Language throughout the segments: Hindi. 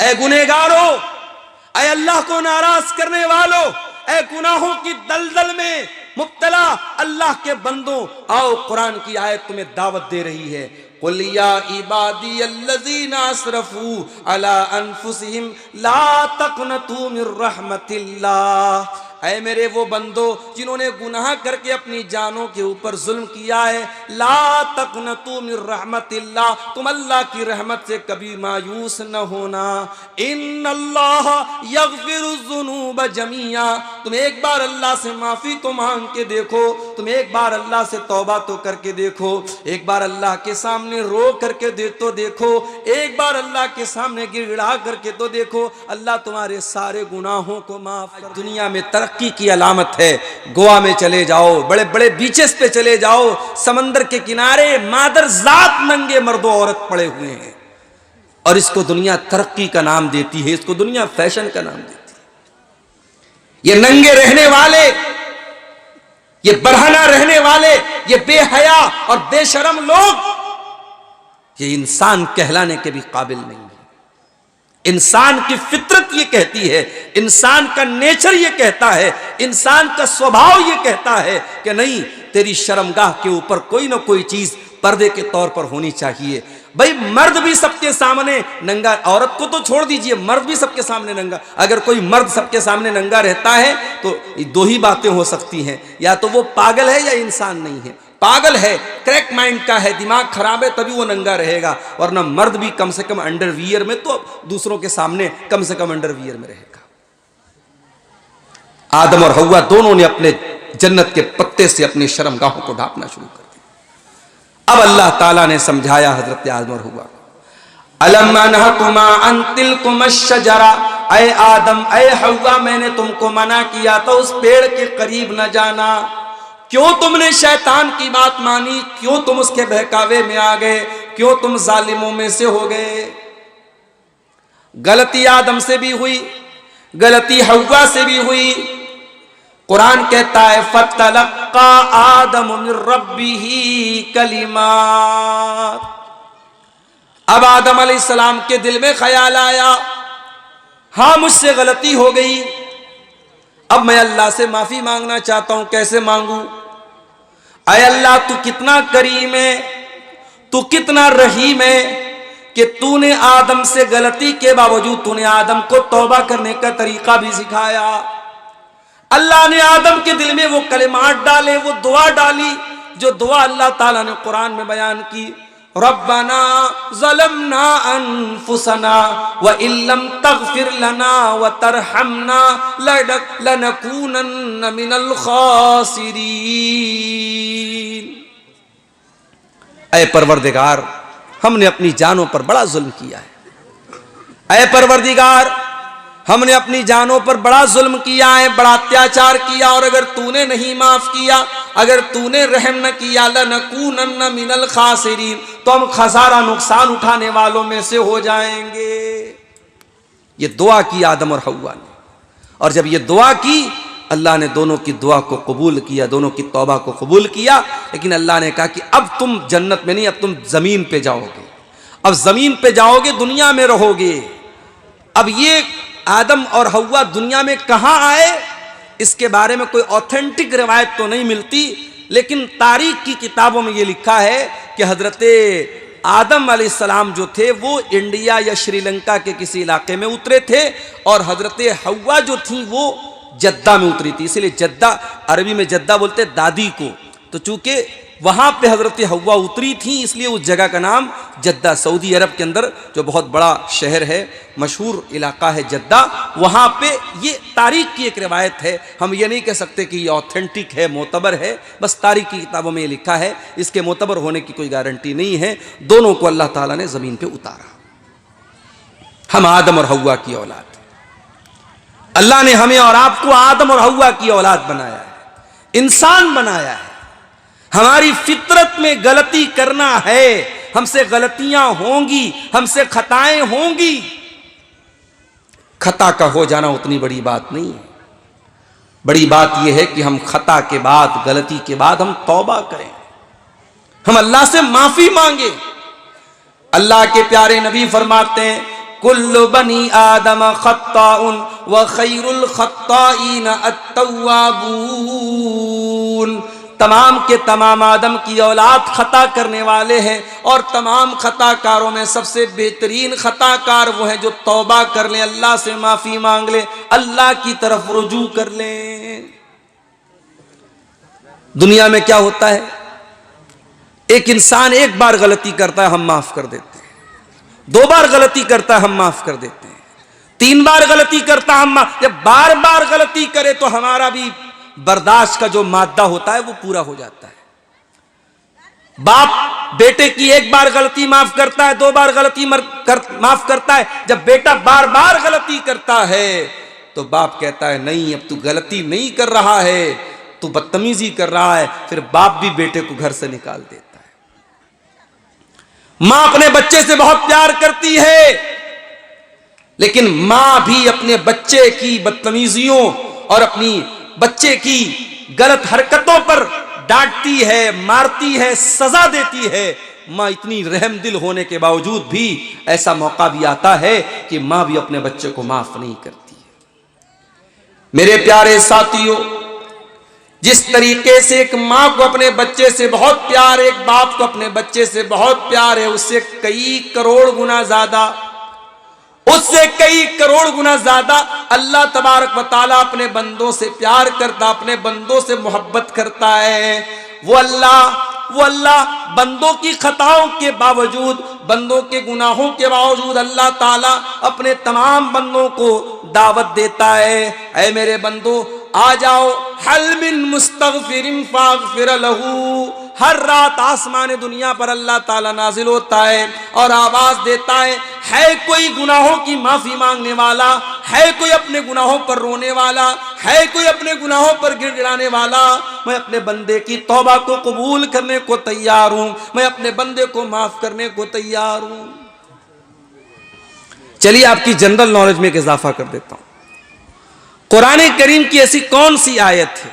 ऐ गुनहगारों, ऐ अल्लाह को नाराज करने वालों, ऐ गुनाहों की दलदल में मुब्तला अल्लाह के बंदों, आओ कुरान की आयत तुम्हें दावत दे रही है। कुल या इबादी अल्लज़ीना असरफू अला अनफुसिहिम ला तक़नतू मिर रहमतिल्लाह। ऐ मेरे वो बंदो जिन्होंने गुनाह करके अपनी जानों के ऊपर जुल्म किया है, ला तक़नतू मिर रहमतिल्लाह, तुम अल्लाह की रहमत से कभी मायूस न होना। इन्नल्लाह यग़फ़िरुज़्ज़ुनूब जमीआ, तुम एक बार अल्लाह से माफ़ी तो मांग के देखो, तुम एक बार अल्लाह से तौबा तो करके देखो, एक बार अल्लाह के सामने रो करके देखो, एक बार अल्लाह के सामने गिड़गिड़ा करके तो देखो, अल्लाह तुम्हारे सारे गुनाहों को माफ़ कर। दुनिया में तरक्की की अलामत है, गोवा में चले जाओ, बड़े बड़े बीचेस पे चले जाओ, समंदर के किनारे मादर जात नंगे मर्दों औरत पड़े हुए हैं, और इसको दुनिया तरक्की का नाम देती है, इसको दुनिया फैशन का नाम देती है। ये नंगे रहने वाले, ये बरहना रहने वाले, ये बेहया और बेशरम लोग, ये इंसान कहलाने के भी काबिल नहीं है। इंसान की फितरत ये कहती है, इंसान का नेचर ये कहता है, इंसान का स्वभाव ये कहता है कि नहीं, तेरी शर्मगाह के ऊपर कोई ना कोई चीज पर्दे के तौर पर होनी चाहिए। भाई मर्द भी सबके सामने नंगा, औरत को तो छोड़ दीजिए, मर्द भी सबके सामने नंगा। अगर कोई मर्द सबके सामने नंगा रहता है तो दो ही बातें हो सकती हैं, या तो वो पागल है या इंसान नहीं है। पागल है, क्रैक माइंड का है, दिमाग खराब है, तभी वो नंगा रहेगा, वरना मर्द भी कम से कम अंडरवियर में तो दूसरों के सामने कम से कम अंडरवियर में रहेगा। आदम और हव्वा दोनों ने अपने जन्नत के पत्ते से अपनी शर्मगाहों को ढांपना शुरू कर दिया। अब अल्लाह ताला ने समझाया हजरत आदम और हव्वा को, अलम अनहकुमा अन तिलकुमश शजरा, ऐ आदम ऐ हव्वा, मैंने तुमको मना किया था उस पेड़ के करीब न जाना। क्यों तुमने शैतान की बात मानी, क्यों तुम उसके बहकावे में आ गए, क्यों तुम जालिमों में से हो गए। गलती आदम से भी हुई, गलती हव्वा से भी हुई। कुरान कहता है फतलक्का आदम मिर रब्बिही कलिमात। अब आदम अलैहिस्सलाम के दिल में ख्याल आया, हाँ मुझसे गलती हो गई, अब मैं अल्लाह से माफी मांगना चाहता हूं। कैसे मांगू? अय अल्लाह तू कितना करीम है, तू कितना रहीम है कि तूने आदम से गलती के बावजूद तूने आदम को तौबा करने का तरीका भी सिखाया। अल्लाह ने आदम के दिल में वो कलिमात डाले, वो दुआ डाली, जो दुआ अल्लाह ताला ने कुरान में बयान की, रब्बना ज़लमना अनफुसना व इल्लम तग़फिर लना व तरहमना लनकूनन्न मिनल खासिरीन। ऐ परवरदिगार, हमने अपनी जानों पर बड़ा जुल्म किया है। ऐ परवरदिगार, हमने अपनी जानों पर बड़ा जुल्म किया है, बड़ा अत्याचार किया, और अगर तूने नहीं माफ किया, अगर तूने रहम न किया, लनकूनन्न मिनल खासिरीन, तो हम खसारा नुकसान उठाने वालों में से हो जाएंगे। ये दुआ की आदम और हव्वा ने, और जब ये दुआ की, अल्लाह ने दोनों की दुआ को कबूल किया, दोनों की तौबा को कबूल किया। लेकिन अल्लाह ने कहा कि अब तुम जन्नत में नहीं, अब तुम जमीन पे जाओगे, अब जमीन पे जाओगे, दुनिया में रहोगे। अब ये आदम और हव्वा दुनिया में कहां आए, इसके बारे में कोई ऑथेंटिक रिवायत तो नहीं मिलती, लेकिन तारीख की किताबों में यह लिखा है कि हजरते आदम अलैहिस्सलाम जो थे वो इंडिया या श्रीलंका के किसी इलाके में उतरे थे, और हजरते हव्वा जो थी वो जद्दा में उतरी थी। इसलिए जद्दा, अरबी में जद्दा बोलते दादी को, तो चूंकि वहां पे हजरत हव्वा उतरी थी, इसलिए उस जगह का नाम जद्दा, सऊदी अरब के अंदर जो बहुत बड़ा शहर है, मशहूर इलाका है जद्दा, वहां पे ये तारीख की एक रिवायत है। हम ये नहीं कह सकते कि ये ऑथेंटिक है, मोतबर है, बस तारीख की किताबों में ये लिखा है, इसके मोतबर होने की कोई गारंटी नहीं है। दोनों को अल्लाह ताला ने जमीन पे उतारा। हम आदम और हव्वा की औलाद, अल्लाह ने हमें और आपको आदम और हव्वा की औलाद बनाया है, इंसान बनाया है। हमारी फितरत में गलती करना है, हमसे गलतियां होंगी, हमसे खताएं होंगी। खता का हो जाना उतनी बड़ी बात नहीं है, बड़ी बात यह है कि हम खता के बाद, गलती के बाद हम तौबा करें, हम अल्लाह से माफी मांगे। अल्लाह के प्यारे नबी फरमाते हैं, कुल्लु बनी आदम खत्ताउन व खैरुल खत्ताईन अत्तव्वाबून। तमाम के तमाम आदम की औलाद खता करने वाले हैं और तमाम खताकारों में सबसे बेहतरीन खताकार वो हैं जो तौबा कर लें, अल्लाह से माफी मांग लें, अल्लाह की तरफ रुजू कर लें। दुनिया में क्या होता है, एक इंसान एक बार गलती करता है, हम माफ कर देते हैं। 2 बार गलती करता है, हम माफ कर देते हैं। 3 बार गलती करता है, हम जब बार बार गलती करे तो हमारा भी बर्दाश्त का जो मादा होता है वो पूरा हो जाता है। बाप बेटे की 1 बार गलती माफ करता है, 2 बार गलती माफ करता है। जब बेटा बार बार गलती करता है तो बाप कहता है नहीं, अब तू गलती नहीं कर रहा है, तू बदतमीजी कर रहा है। फिर बाप भी बेटे को घर से निकाल देता है। मां अपने बच्चे से बहुत प्यार करती है, लेकिन मां भी अपने बच्चे की बदतमीजियों और अपनी बच्चे की गलत हरकतों पर डांटती है, मारती है, सजा देती है। मां इतनी रहमदिल होने के बावजूद भी ऐसा मौका भी आता है कि मां भी अपने बच्चे को माफ नहीं करती है। मेरे प्यारे साथियों, जिस तरीके से एक मां को अपने बच्चे से बहुत प्यार, एक बाप को अपने बच्चे से बहुत प्यार है, उससे कई करोड़ गुना ज्यादा, उससे कई करोड़ गुना ज्यादा अल्लाह तबारक व तआला अपने बंदों से प्यार करता, अपने बंदों से मोहब्बत करता है। वो अल्लाह बंदों की खताओं के बावजूद, बंदों के गुनाहों के बावजूद अल्लाह ताला अपने तमाम बंदों को दावत देता है, ऐ मेरे बंदो आ जाओ, हल मिन मुस्तगफिरिन फागफिर लहू। हर रात आसमान दुनिया पर अल्लाह ताला नाजिल होता है और आवाज देता है कोई गुनाहों की माफी मांगने वाला, है कोई अपने गुनाहों पर रोने वाला, है कोई अपने गुनाहों पर गिड़गिड़ाने वाला। मैं अपने बंदे की तौबा को कबूल करने को तैयार हूं, मैं अपने बंदे को माफ करने को तैयार हूं। चलिए आपकी जनरल नॉलेज में एक इजाफा कर देता हूं। कुरान करीम की ऐसी कौन सी आयत है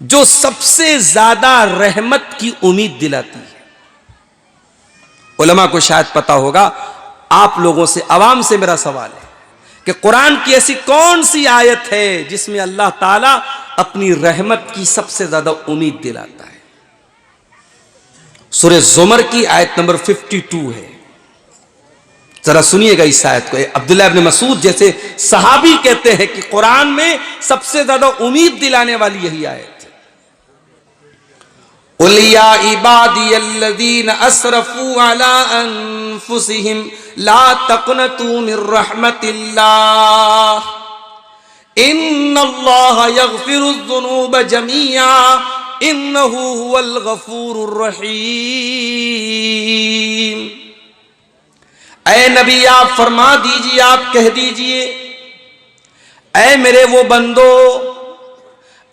जो सबसे ज्यादा रहमत की उम्मीद दिलाती है? उलमा को शायद पता होगा, आप लोगों से, आवाम से मेरा सवाल है कि कुरान की ऐसी कौन सी आयत है जिसमें अल्लाह ताला अपनी रहमत की सबसे ज्यादा उम्मीद दिलाता है? सूरह ज़ुमर की आयत नंबर 52 है। जरा सुनिएगा इस आयत को। अब्दुल्लाह इब्न मसूद जैसे सहाबी कहते हैं कि कुरान में सबसे ज्यादा उम्मीद दिलाने वाली यही आयत है। कुल या इबादियल्लज़ीन असरफू अला अनफुसिहिम ला तक़नतू मिर रहमतिल्लाह इन्नल्लाह यग़फिरुज़्ज़ुनूब जमीआ इन्नहु हुवल गफूरुर रहीम। ऐ नबी आप फरमा दीजिए, आप कह दीजिए, ऐ मेरे वो बंदो,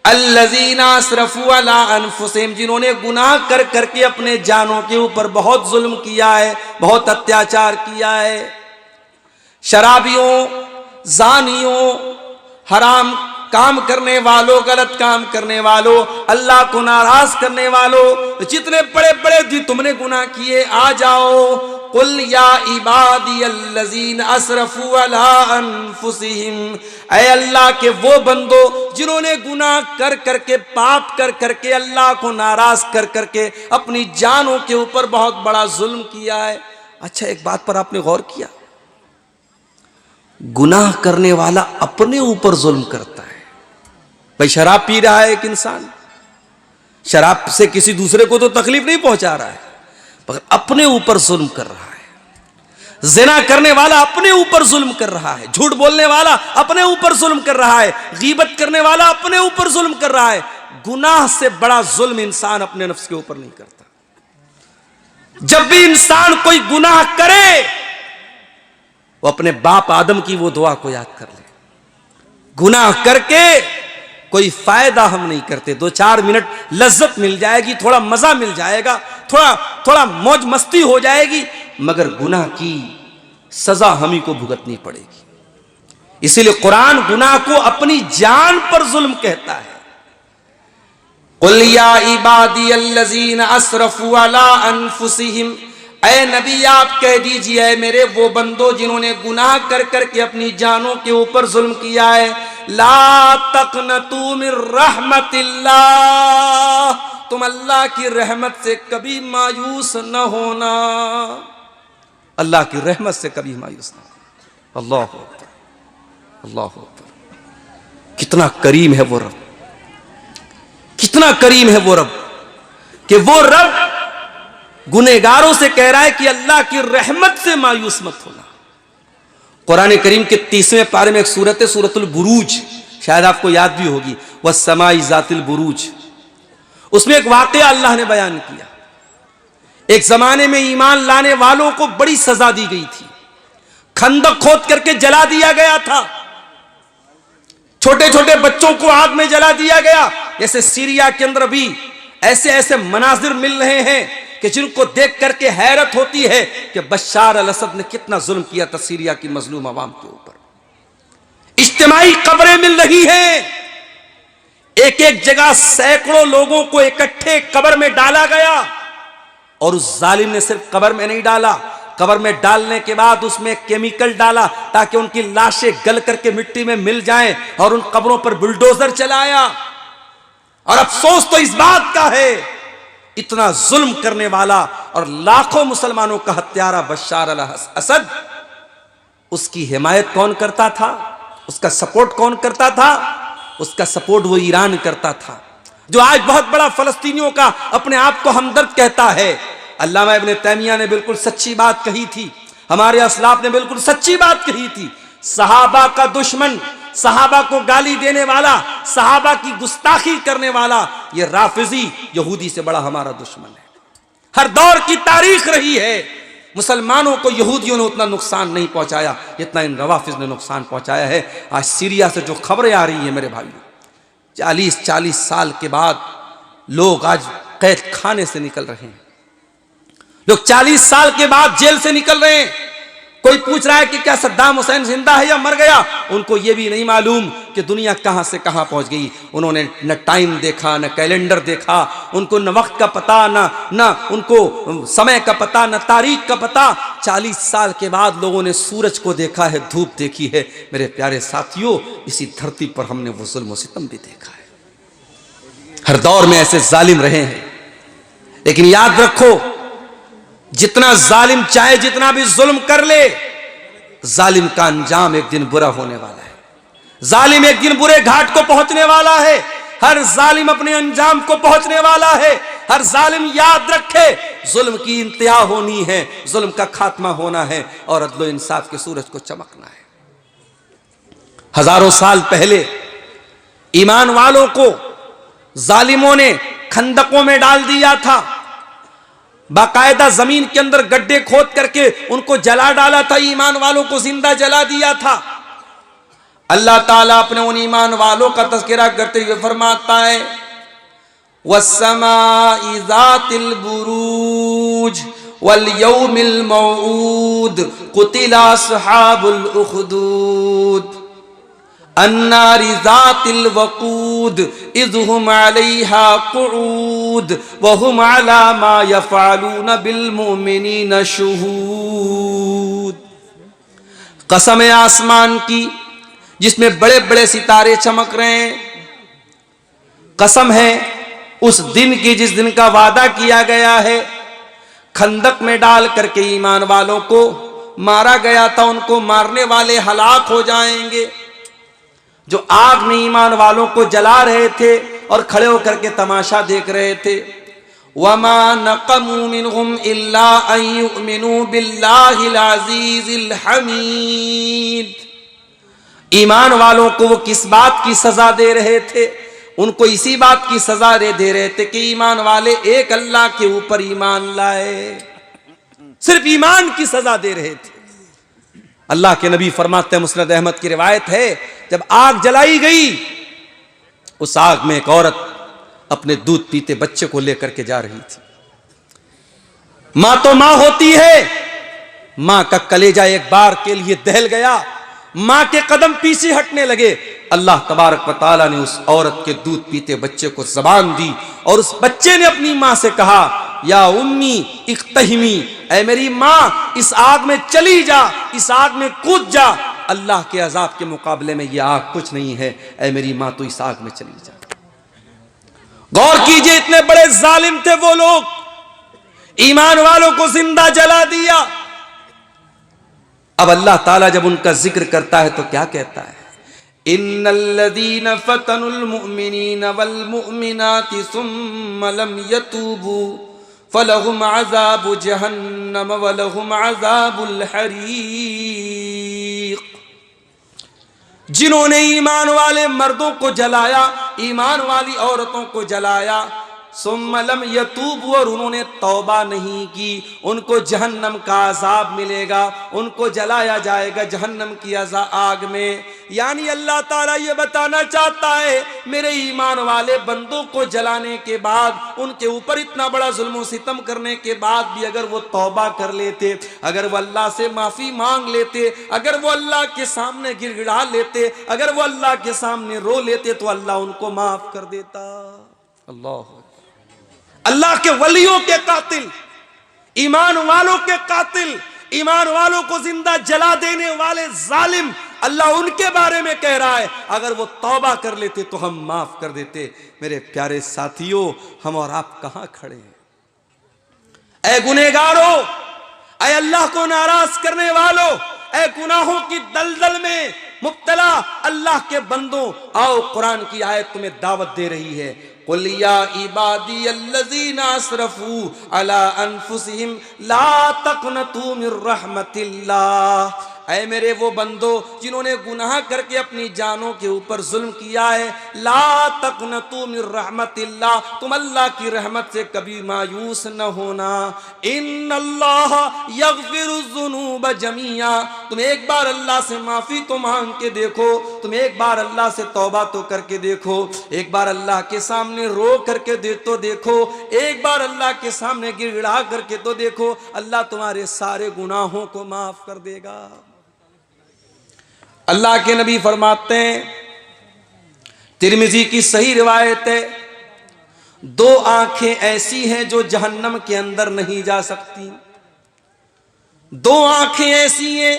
अल्लज़ीना असरफू अला अनफुसिहिम, जिन्होंने गुनाह कर करके अपने जानों के ऊपर बहुत जुल्म किया है, बहुत अत्याचार किया है। शराबियों, जानियों, हराम काम करने वालों, गलत काम करने वालों, अल्लाह को नाराज करने वालों, जितने बड़े बड़े भी तुमने गुनाह किए, आ जाओ। कुल या इबादियल्लज़ीन असरफू अला अनफुसिहिम, ऐ अल्लाह के वो बंदो जिन्होंने गुनाह कर करके, पाप कर करके, अल्लाह को नाराज कर करके अपनी जानों के ऊपर बहुत बड़ा जुल्म किया है। अच्छा, एक बात पर आपने गौर किया, गुनाह करने वाला अपने ऊपर जुल्म करता है। भाई शराब पी रहा है एक इंसान, शराब से किसी दूसरे को तो तकलीफ नहीं पहुंचा रहा है, मगर अपने ऊपर जुल्म कर रहा है। ज़िना करने वाला अपने ऊपर जुल्म कर रहा है, झूठ बोलने वाला अपने ऊपर जुल्म कर रहा है, गीबत करने वाला अपने ऊपर जुल्म कर रहा है। गुनाह से बड़ा जुल्म इंसान अपने नफ्स के ऊपर नहीं करता। जब भी इंसान कोई गुनाह करे, वो अपने बाप आदम की वो दुआ को याद कर ले। गुनाह करके कोई फायदा हम नहीं करते, 2-4 मिनट लज्जत मिल जाएगी, थोड़ा मजा मिल जाएगा, थोड़ा मौज मस्ती हो जाएगी, मगर गुनाह की सजा हम ही को भुगतनी पड़ेगी। इसीलिए कुरान गुनाह को अपनी जान पर जुल्म कहता है। कुल या इबादियल्लज़ीन असरफू अला अनफुसिहिम, ऐ नबी आप कह दीजिए, ऐ मेरे वो बंदो जिन्होंने गुनाह कर करके अपनी जानों के ऊपर जुल्म किया है, ला तक़नतू मिन रहमतिल्लाह, तुम अल्लाह की रहमत से कभी मायूस न होना, अल्लाह की रहमत से कभी मायूस न होना। अल्लाह अकबर, अल्लाह अकबर। कितना करीम है वो रब, कितना करीम है वो रब कि वो रब गुनहगारों से कह रहा है कि अल्लाह की रहमत से मायूस मत होना। कुरान करीम के 30वें पारे में एक सूरत है, सूरतुल बुरूज, शायद आपको याद भी होगी, वस्समाई ज़ातिल बुरूज। उसमें एक वाकया अल्लाह ने बयान किया। एक जमाने में ईमान लाने वालों को बड़ी सजा दी गई थी, खंदक खोद करके जला दिया गया था, छोटे छोटे बच्चों को आग में जला दिया गया। जैसे सीरिया के अंदर भी ऐसे ऐसे मनाजिर मिल रहे हैं कि जिनको देख करके हैरत होती है कि बशार अल असद ने कितना जुल्म किया था सीरिया की मजलूम अवाम के ऊपर। इज्तिमाई कब्रें मिल रही हैं, एक एक जगह सैकड़ों लोगों को इकट्ठे कब्र में डाला गया, और उस जालिम ने सिर्फ कब्र में नहीं डाला, कब्र में डालने के बाद उसमें केमिकल डाला ताकि उनकी लाशें गल करके मिट्टी में मिल जाएं, और उन कब्रों पर बुलडोजर चलाया। और अफसोस तो इस बात का है, इतना जुल्म करने वाला और लाखों मुसलमानों का हत्यारा बशार अल असद, उसकी हिमायत कौन करता था, उसका सपोर्ट कौन करता था? उसका सपोर्ट वो ईरान करता था, जो आज बहुत बड़ा फलस्तीनियों का अपने आप को हमदर्द कहता है। अल्लामा इब्न तैमिया ने बिल्कुल सच्ची बात कही थी, हमारे असलाफ ने बिल्कुल सच्ची बात कही थी। सहाबा का दुश्मन, सहाबा को गाली देने वाला, सहाबा की गुस्ताखी करने वाला, ये राफिजी यहूदी से बड़ा हमारा दुश्मन है। हर दौर की तारीख रही है, मुसलमानों को यहूदियों ने उतना नुकसान नहीं पहुंचाया जितना इन रवाफिज ने नुकसान पहुंचाया है। आज सीरिया से जो खबरें आ रही हैं मेरे भाइयों, 40-40 साल के बाद लोग आज कैद खाने से निकल रहे हैं, लोग 40 साल के बाद जेल से निकल रहे हैं। कोई पूछ रहा है कि क्या सद्दाम हुसैन जिंदा है या मर गया, उनको यह भी नहीं मालूम कि दुनिया कहां से कहां पहुंच गई। उन्होंने न टाइम देखा, न कैलेंडर देखा, उनको न वक्त का पता, न उनको समय का पता, न तारीख का पता। 40 साल के बाद लोगों ने सूरज को देखा है, धूप देखी है। मेरे प्यारे साथियों, इसी धरती पर हमने वो जुल्म सितम भी देखा है। हर दौर में ऐसे जालिम रहे हैं, लेकिन याद रखो, जितना जालिम चाहे जितना भी जुल्म कर ले, जालिम का अंजाम एक दिन बुरा होने वाला है। जालिम एक दिन बुरे घाट को पहुंचने वाला है। हर जालिम अपने अंजाम को पहुंचने वाला है। हर जालिम याद रखे, जुल्म की इंतहा होनी है, जुल्म का खात्मा होना है, और अदलो इंसाफ के सूरज को चमकना है। हजारों साल पहले ईमान वालों को जालिमों ने खंदकों में डाल दिया था, बाकायदा जमीन के अंदर गड्ढे खोद करके उनको जला डाला था, ईमान वालों को जिंदा जला दिया था। अल्लाह ताला अपने उन ईमान वालों का तज़किरा करते हुए फरमाता है, वस्समाई ज़ातिल बुरूज वल यौमिल मौऊद कुतिला अस्हाबुल उखदूद अन्नारि ज़ातिल वक़ूद इज़हुम अलैहा क़ुऊद वहुम अला मा यफ़अलून बिल मुमिनीन शुहूद। कसम है आसमान की जिसमें बड़े बड़े सितारे चमक रहे हैं, कसम है उस दिन की जिस दिन का वादा किया गया है। खंदक में डाल करके ईमान वालों को मारा गया था, उनको मारने वाले हलाक हो जाएंगे। जो आग में ईमान वालों को जला रहे थे और खड़े होकर के तमाशा देख रहे थे, वमा नक़मू मिनहुम इल्ला अन युमिनू बिल्लाहिल अज़ीज़िल हमीद। ईमान वालों को वो किस बात की सजा दे रहे थे? उनको इसी बात की सजा दे रहे थे कि ईमान वाले एक अल्लाह के ऊपर ईमान लाए, सिर्फ ईमान की सजा दे रहे थे। अल्लाह के नबी फरमाते हैं, मुस्नद अहमद की रिवायत है, जब आग जलाई गई, उस आग में एक औरत अपने दूध पीते बच्चे को लेकर के जा रही थी। मां तो मां होती है, मां का कलेजा एक बार के लिए दहल गया, मां के कदम पीछे हटने लगे। अल्लाह तबारक व तआला ने उस औरत के दूध पीते बच्चे को ज़बान दी और उस बच्चे ने अपनी मां से कहा या उम्मी इख्तहिमी, ऐ मेरी माँ इस आग में चली जा, इस आग में कूद जा। अल्लाह के अजाब के मुकाबले में यह आग कुछ नहीं है, ऐ मेरी माँ तो इस आग में चली जा। गौर कीजिए, इतने बड़े जालिम थे वो लोग, ईमान वालों को जिंदा जला दिया। अब अल्लाह ताला जब उनका जिक्र करता है तो क्या कहता है? इन्नल्लज़ीना फतनुल मुअमिनीना वल मुअमिनाति सुम्मा लम यतूबू फलहुम अज़ाबु जहन्नम वलहुम अज़ाबुल हरीक़। जिन्होंने ईमान वाले मर्दों को जलाया, ईमान वाली औरतों को जलाया, सुम्मा लम यतूबू, और उन्होंने तौबा नहीं की, उनको जहन्नम का अजाब मिलेगा, उनको जलाया जाएगा जहन्नम की आग में। यानी अल्लाह ताला ये बताना चाहता है, मेरे ईमान वाले बंदों को जलाने के बाद, उनके ऊपर इतना बड़ा जुल्म सितम करने के बाद भी अगर वो तौबा कर लेते, अगर वो अल्लाह से माफी मांग लेते, अगर वो अल्लाह के सामने गिड़गिड़ा लेते, अगर वो अल्लाह के सामने रो लेते, तो अल्लाह उनको माफ कर देता। अल्लाह के वलियों के कातिल, ईमान वालों के कातिल, ईमान वालों को जिंदा जला देने वाले जालिम, अल्लाह उनके बारे में कह रहा है, अगर वो तौबा कर लेते तो हम माफ कर देते। मेरे प्यारे साथियों, हम और आप कहां खड़े हैं? ऐ गुनहगारों, ऐ अल्लाह को नाराज करने वालों, ऐ गुनाहों की दलदल में मुब्तला अल्लाह के बंदों, आओ कुरान की आयत तुम्हें दावत दे रही है। कुल या इबादी अल्लज़ीना असरफू अला अनफुसिहिम ला तक़नतू मिर रहमतिल्लाह। ऐ मेरे वो बंदो जिन्होंने गुनाह करके अपनी जानों के ऊपर जुल्म किया है, ला तक़नतू मिर रहमतिल्लाह, तुम अल्लाह की रहमत से कभी मायूस न होना। इन्नल्लाह यग़फ़िरुज़्ज़ुनूब जमीआ, तुम एक बार अल्लाह से माफी तो मांग के देखो, तुम एक बार अल्लाह से तौबा तो करके देखो, एक बार अल्लाह के सामने रो करके देखो, एक बार अल्लाह के सामने गिड़गिड़ा करके तो देखो, अल्लाह तुम्हारे सारे गुनाहों को माफ कर देगा। अल्लाह के नबी फरमाते हैं, तिरमिजी की सही रिवायत है, दो आंखें ऐसी हैं जो जहन्नम के अंदर नहीं जा सकती। दो आंखें ऐसी हैं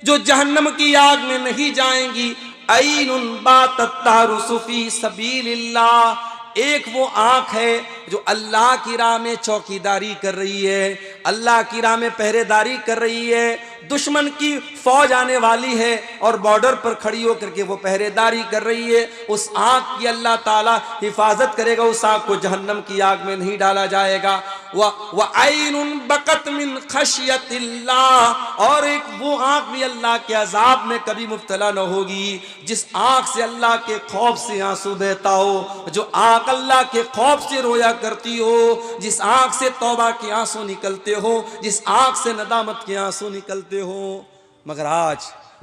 जो जहन्नम की आग में नहीं जाएंगी। ऐनुन बातत तारुसु फी सबीलिल्लाह, एक वो आंख है जो अल्लाह की राह में चौकीदारी कर रही है, अल्लाह की राह में पहरेदारी कर रही है। दुश्मन की फौज आने वाली है और बॉर्डर पर खड़ी होकर के वो पहरेदारी कर रही है, उस आंख की अल्लाह ताला हिफाजत करेगा, उस आंख को जहन्नम की आग में नहीं डाला जाएगा। व ऐनुन बकत मिन खशियतिल्लाह, और एक वो आंख भी अल्लाह के अजाब में कभी मुब्तला न होगी, जिस आंख से अल्लाह के खौफ से आंसू बहता हो, जो आंख अल्लाह के खौफ से रोया करती हो, जिस आंख से तौबा के आंसू निकलते हो, जिस आंख से नदामत के आंसू निकलते हो। मगर आज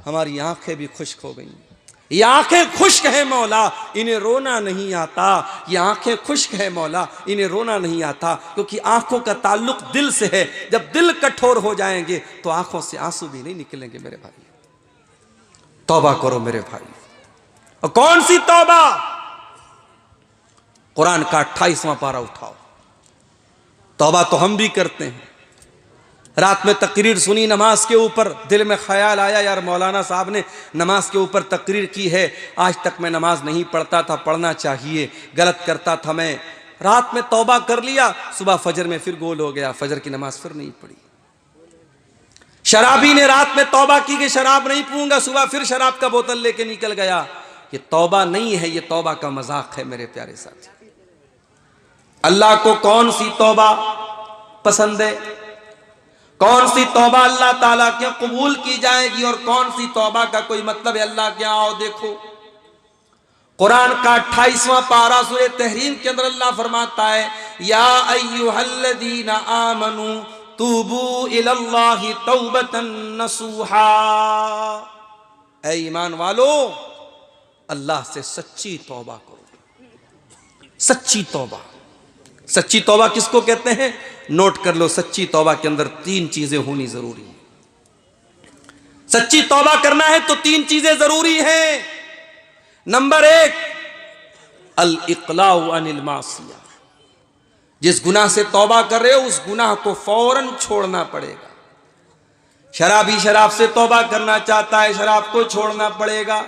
हमारी आंखें भी खुश्क हो गई। ये आंखें खुश्क है मौला, इन्हें रोना नहीं आता। ये आंखें खुश्क है मौला, इन्हें रोना नहीं आता, क्योंकि आंखों का ताल्लुक दिल से है। जब दिल कठोर हो जाएंगे तो आंखों से आंसू भी नहीं निकलेंगे। मेरे भाई, तौबा करो मेरे भाई। और कौन सी तौबा? कुरान का 28वां पारा उठाओ। तौबा तो हम भी करते हैं। रात में तकरीर सुनी नमाज के ऊपर, दिल में ख्याल आया, यार मौलाना साहब ने नमाज के ऊपर तकरीर की है, आज तक मैं नमाज नहीं पढ़ता था, पढ़ना चाहिए, गलत करता था मैं। रात में तौबा कर लिया, सुबह फजर में फिर गोल हो गया, फजर की नमाज फिर नहीं पढ़ी। शराबी ने रात में तौबा की कि शराब नहीं पीऊंगा, सुबह फिर शराब का बोतल लेके निकल गया। ये तौबा नहीं है, ये तौबा का मजाक है। मेरे प्यारे साथी, अल्लाह को कौन सी तौबा पसंद है? कौन सी तौबा अल्लाह ताला के कबूल की जाएगी और कौन सी तौबा का कोई मतलब है अल्लाह के? आओ देखो, कुरान का 28वां पारा सूरह तहरीम के अंदर अल्लाह फरमाता है, या अय्युहल्लज़ीना आमनू तूबू इलल्लाहि तौबतन नसूहा। ऐ ईमान वालो, अल्लाह से सच्ची तौबा करो। सच्ची तौबा, सच्ची तौबा किसको कहते हैं? नोट कर लो, सच्ची तौबा के अंदर 3 चीजें होनी जरूरी है। सच्ची तौबा करना है तो 3 चीजें जरूरी हैं। नंबर 1, अल इक़लाउ अनिल मासिया, जिस गुनाह से तौबा कर रहे हो उस गुनाह को फौरन छोड़ना पड़ेगा। शराबी शराब से तौबा करना चाहता है, शराब को छोड़ना पड़ेगा।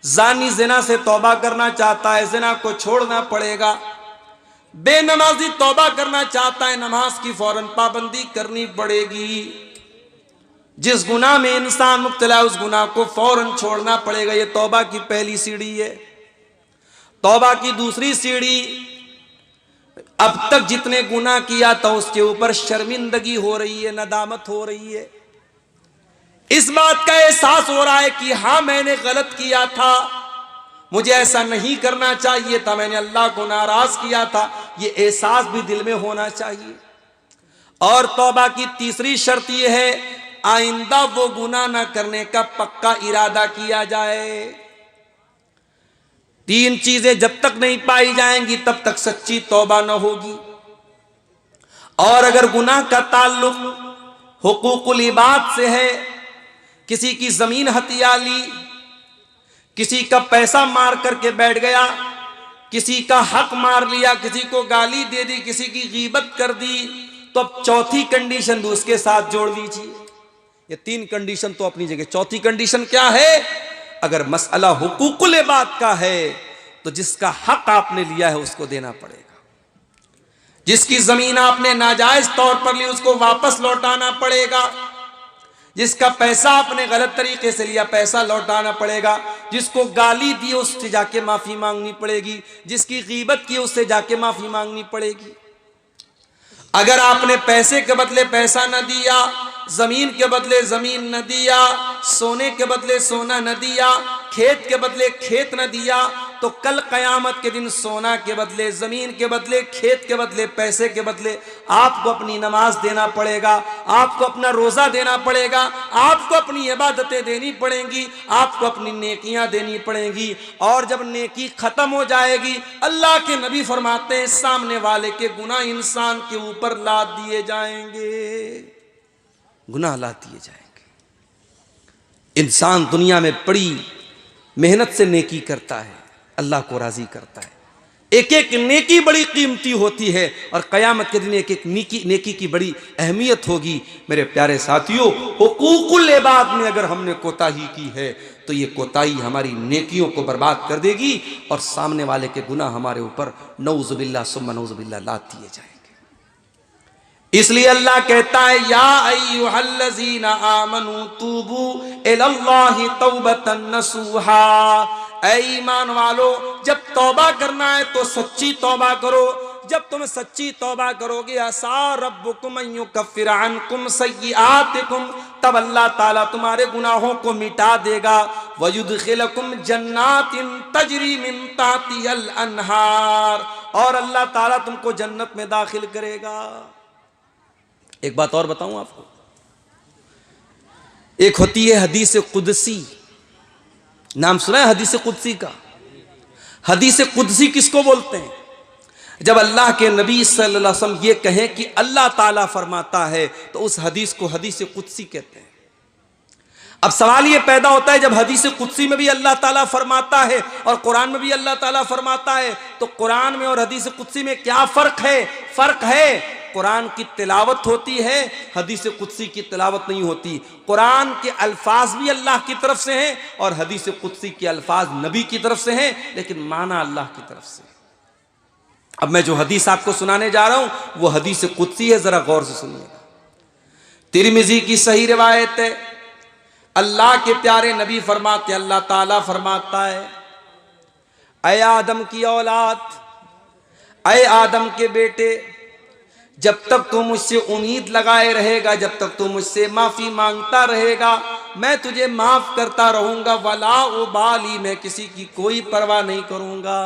जानी जिना से तौबा करना चाहता है, जिना को छोड़ना पड़ेगा। बेनमाजी तौबा करना चाहता है, नमाज की फौरन पाबंदी करनी पड़ेगी। जिस गुनाह में इंसान मुब्तला है उस गुनाह को फौरन छोड़ना पड़ेगा। यह तौबा की पहली सीढ़ी है। तौबा की दूसरी सीढ़ी, अब तक जितने गुनाह किया था उसके ऊपर शर्मिंदगी हो रही है, नदामत हो रही है, इस बात का एहसास हो रहा है कि हाँ मैंने गलत किया था, मुझे ऐसा नहीं करना चाहिए था, मैंने अल्लाह को नाराज किया था, ये एहसास भी दिल में होना चाहिए। और तौबा की तीसरी शर्त यह है आइंदा वो गुनाह ना करने का पक्का इरादा किया जाए। तीन चीजें जब तक नहीं पाई जाएंगी तब तक सच्ची तौबा न होगी। और अगर गुनाह का ताल्लुक हुकूकुल इबाद से है, किसी की जमीन हथिया ली, किसी का पैसा मार करके बैठ गया, किसी का हक मार लिया, किसी को गाली दे दी, किसी की गीबत कर दी, तो अब चौथी कंडीशन भी उसके साथ जोड़ लीजिए। ये तीन कंडीशन तो अपनी जगह, चौथी कंडीशन क्या है? अगर मसला हुकूकुल इबाद का है तो जिसका हक आपने लिया है उसको देना पड़ेगा। जिसकी जमीन आपने नाजायज तौर पर ली उसको वापस लौटाना पड़ेगा। जिसका पैसा आपने गलत तरीके से लिया पैसा लौटाना पड़ेगा। जिसको गाली दी उससे जाके माफी मांगनी पड़ेगी। जिसकी गीबत की उससे जाके माफी मांगनी पड़ेगी। अगर आपने पैसे के बदले पैसा न दिया, जमीन के बदले जमीन न दिया, सोने के बदले सोना न दिया, खेत के बदले खेत न दिया, तो कल कयामत के दिन सोना के बदले जमीन के बदले खेत के बदले पैसे के बदले आपको अपनी नमाज देना पड़ेगा, आपको अपना रोजा देना पड़ेगा, आपको अपनी इबादतें देनी पड़ेंगी, आपको अपनी नेकियां देनी पड़ेंगी। और जब नेकी खत्म हो जाएगी, अल्लाह के नबी फरमाते हैं सामने वाले के गुनाह इंसान के ऊपर लाद दिए जाएंगे, गुनाह लाद दिए जाएंगे। इंसान दुनिया में बड़ी मेहनत से नेकी करता है, अल्लाह को राजी करता है। एक एक नेकी बड़ी कीमती होती है और कयामत के दिन एक एक नेकी की बड़ी अहमियत होगी। मेरे प्यारे साथियों, हुकूकुल इबाद में अगर हमने कोताही की है तो ये कोताही हमारी नेकियों को बर्बाद कर देगी और सामने वाले के गुनाह हमारे ऊपर नऊजुबिल्लाह सुम्मा नऊजुबिल्लाह लाद दिए जाएंगे। इसलिए अल्लाह कहता है या अय्युहल्लज़ीना आमनू तूबू इलल्लाहि तौबतन नसूहा, ऐ ईमान वालो जब तौबा करना है तो सच्ची तौबा करो। जब तुम सच्ची तौबा करोगे असा रब्बुकुम अन युकफ्फिर अन्कुम सय्यिआतिकुम, तब अल्लाह ताला तुम्हारे गुनाहों को मिटा देगा। वयुदखिलकुम जन्नातिन तजरी मिन ताहतिहल अनहार, और अल्लाह ताला तुमको जन्नत में दाखिल करेगा। एक बात और बताऊं आपको, एक होती है हदीस कुदसी, नाम सुना है हदीस कुदसी का? हदीस कुदसी किसको बोलते हैं? जब अल्लाह के नबी सल्लल्लाहु अलैहि वसल्लम ये कहें कि अल्लाह ताला फरमाता है तो उस हदीस को हदीस कुदसी कहते हैं। अब सवाल ये पैदा होता है, जब हदीस कुदसी में भी अल्लाह ताला फरमाता है और कुरान में भी अल्लाह ताला फरमाता है, तो कुरान में और हदीस कुदसी में क्या फर्क है? फर्क है कुरान की तिलावत होती है, हदीस कुदसी की तिलावत नहीं होती। कुरान के अल्फाज भी अल्लाह की तरफ से हैं और हदीस कुदसी के अल्फाज नबी की तरफ से हैं, लेकिन माना अल्लाह की तरफ से। अब मैं जो हदीस आपको सुनाने जा रहा हूं वो हदीस कुदसी है, जरा गौर से सुनिएगा। तिरमिजी की सही रिवायत है, अल्लाह के प्यारे नबी फरमाते, अल्लाह ताला फरमाता है, ऐ आदम की औलाद, ऐ आदम के बेटे, जब तक तू मुझसे उम्मीद लगाए रहेगा, जब तक तू मुझसे माफी मांगता रहेगा, मैं तुझे माफ करता रहूंगा। वला उबाली, मैं किसी की कोई परवाह नहीं करूंगा।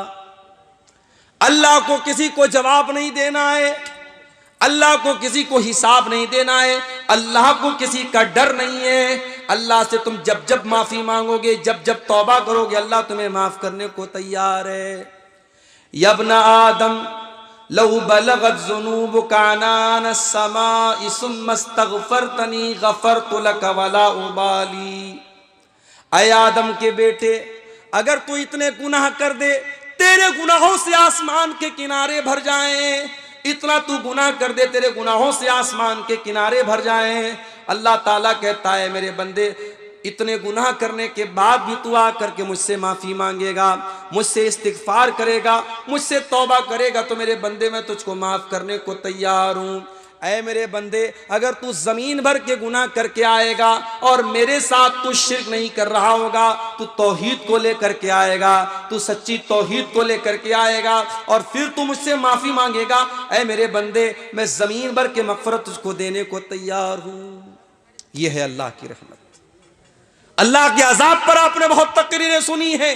अल्लाह को किसी को जवाब नहीं देना है, अल्लाह को किसी को हिसाब नहीं देना है, अल्लाह को किसी का डर नहीं है। अल्लाह से तुम जब जब माफी मांगोगे, जब जब तौबा करोगे, अल्लाह तुम्हें माफ करने को तैयार है। यब्ना आदम लौ बलगत ज़ुनूबुका अनान अस्समाइ सुम्मा इस्तग़फ़रतनी ग़फ़रतु लक वला उबाली, ऐ आदम के बेटे, अगर तू इतने गुनाह कर दे, तेरे गुनाहों से आसमान के किनारे भर जाएं, इतना तू गुनाह कर दे, तेरे गुनाहों से आसमान के किनारे भर जाएं। अल्लाह ताला कहता है मेरे बंदे, इतने गुनाह करने के बाद भी तू आकर के मुझसे माफी मांगेगा, मुझसे इस्तिगफार करेगा, मुझसे तौबा करेगा, तो मेरे बंदे मैं तुझको माफ करने को तैयार हूं। ऐ मेरे बंदे, अगर तू जमीन भर के गुनाह करके आएगा और मेरे साथ तू शिर्क नहीं कर रहा होगा, तू तौहीद को लेकर के आएगा, तू सच्ची तौहीद को लेकर के आएगा और फिर तू मुझसे माफी मांगेगा, ऐ मेरे बंदे मैं जमीन भर के मगफरत तुझको देने को तैयार हूं। यह है अल्लाह की रहमत। अल्लाह के अजाब पर आपने बहुत तकरीरें सुनी हैं,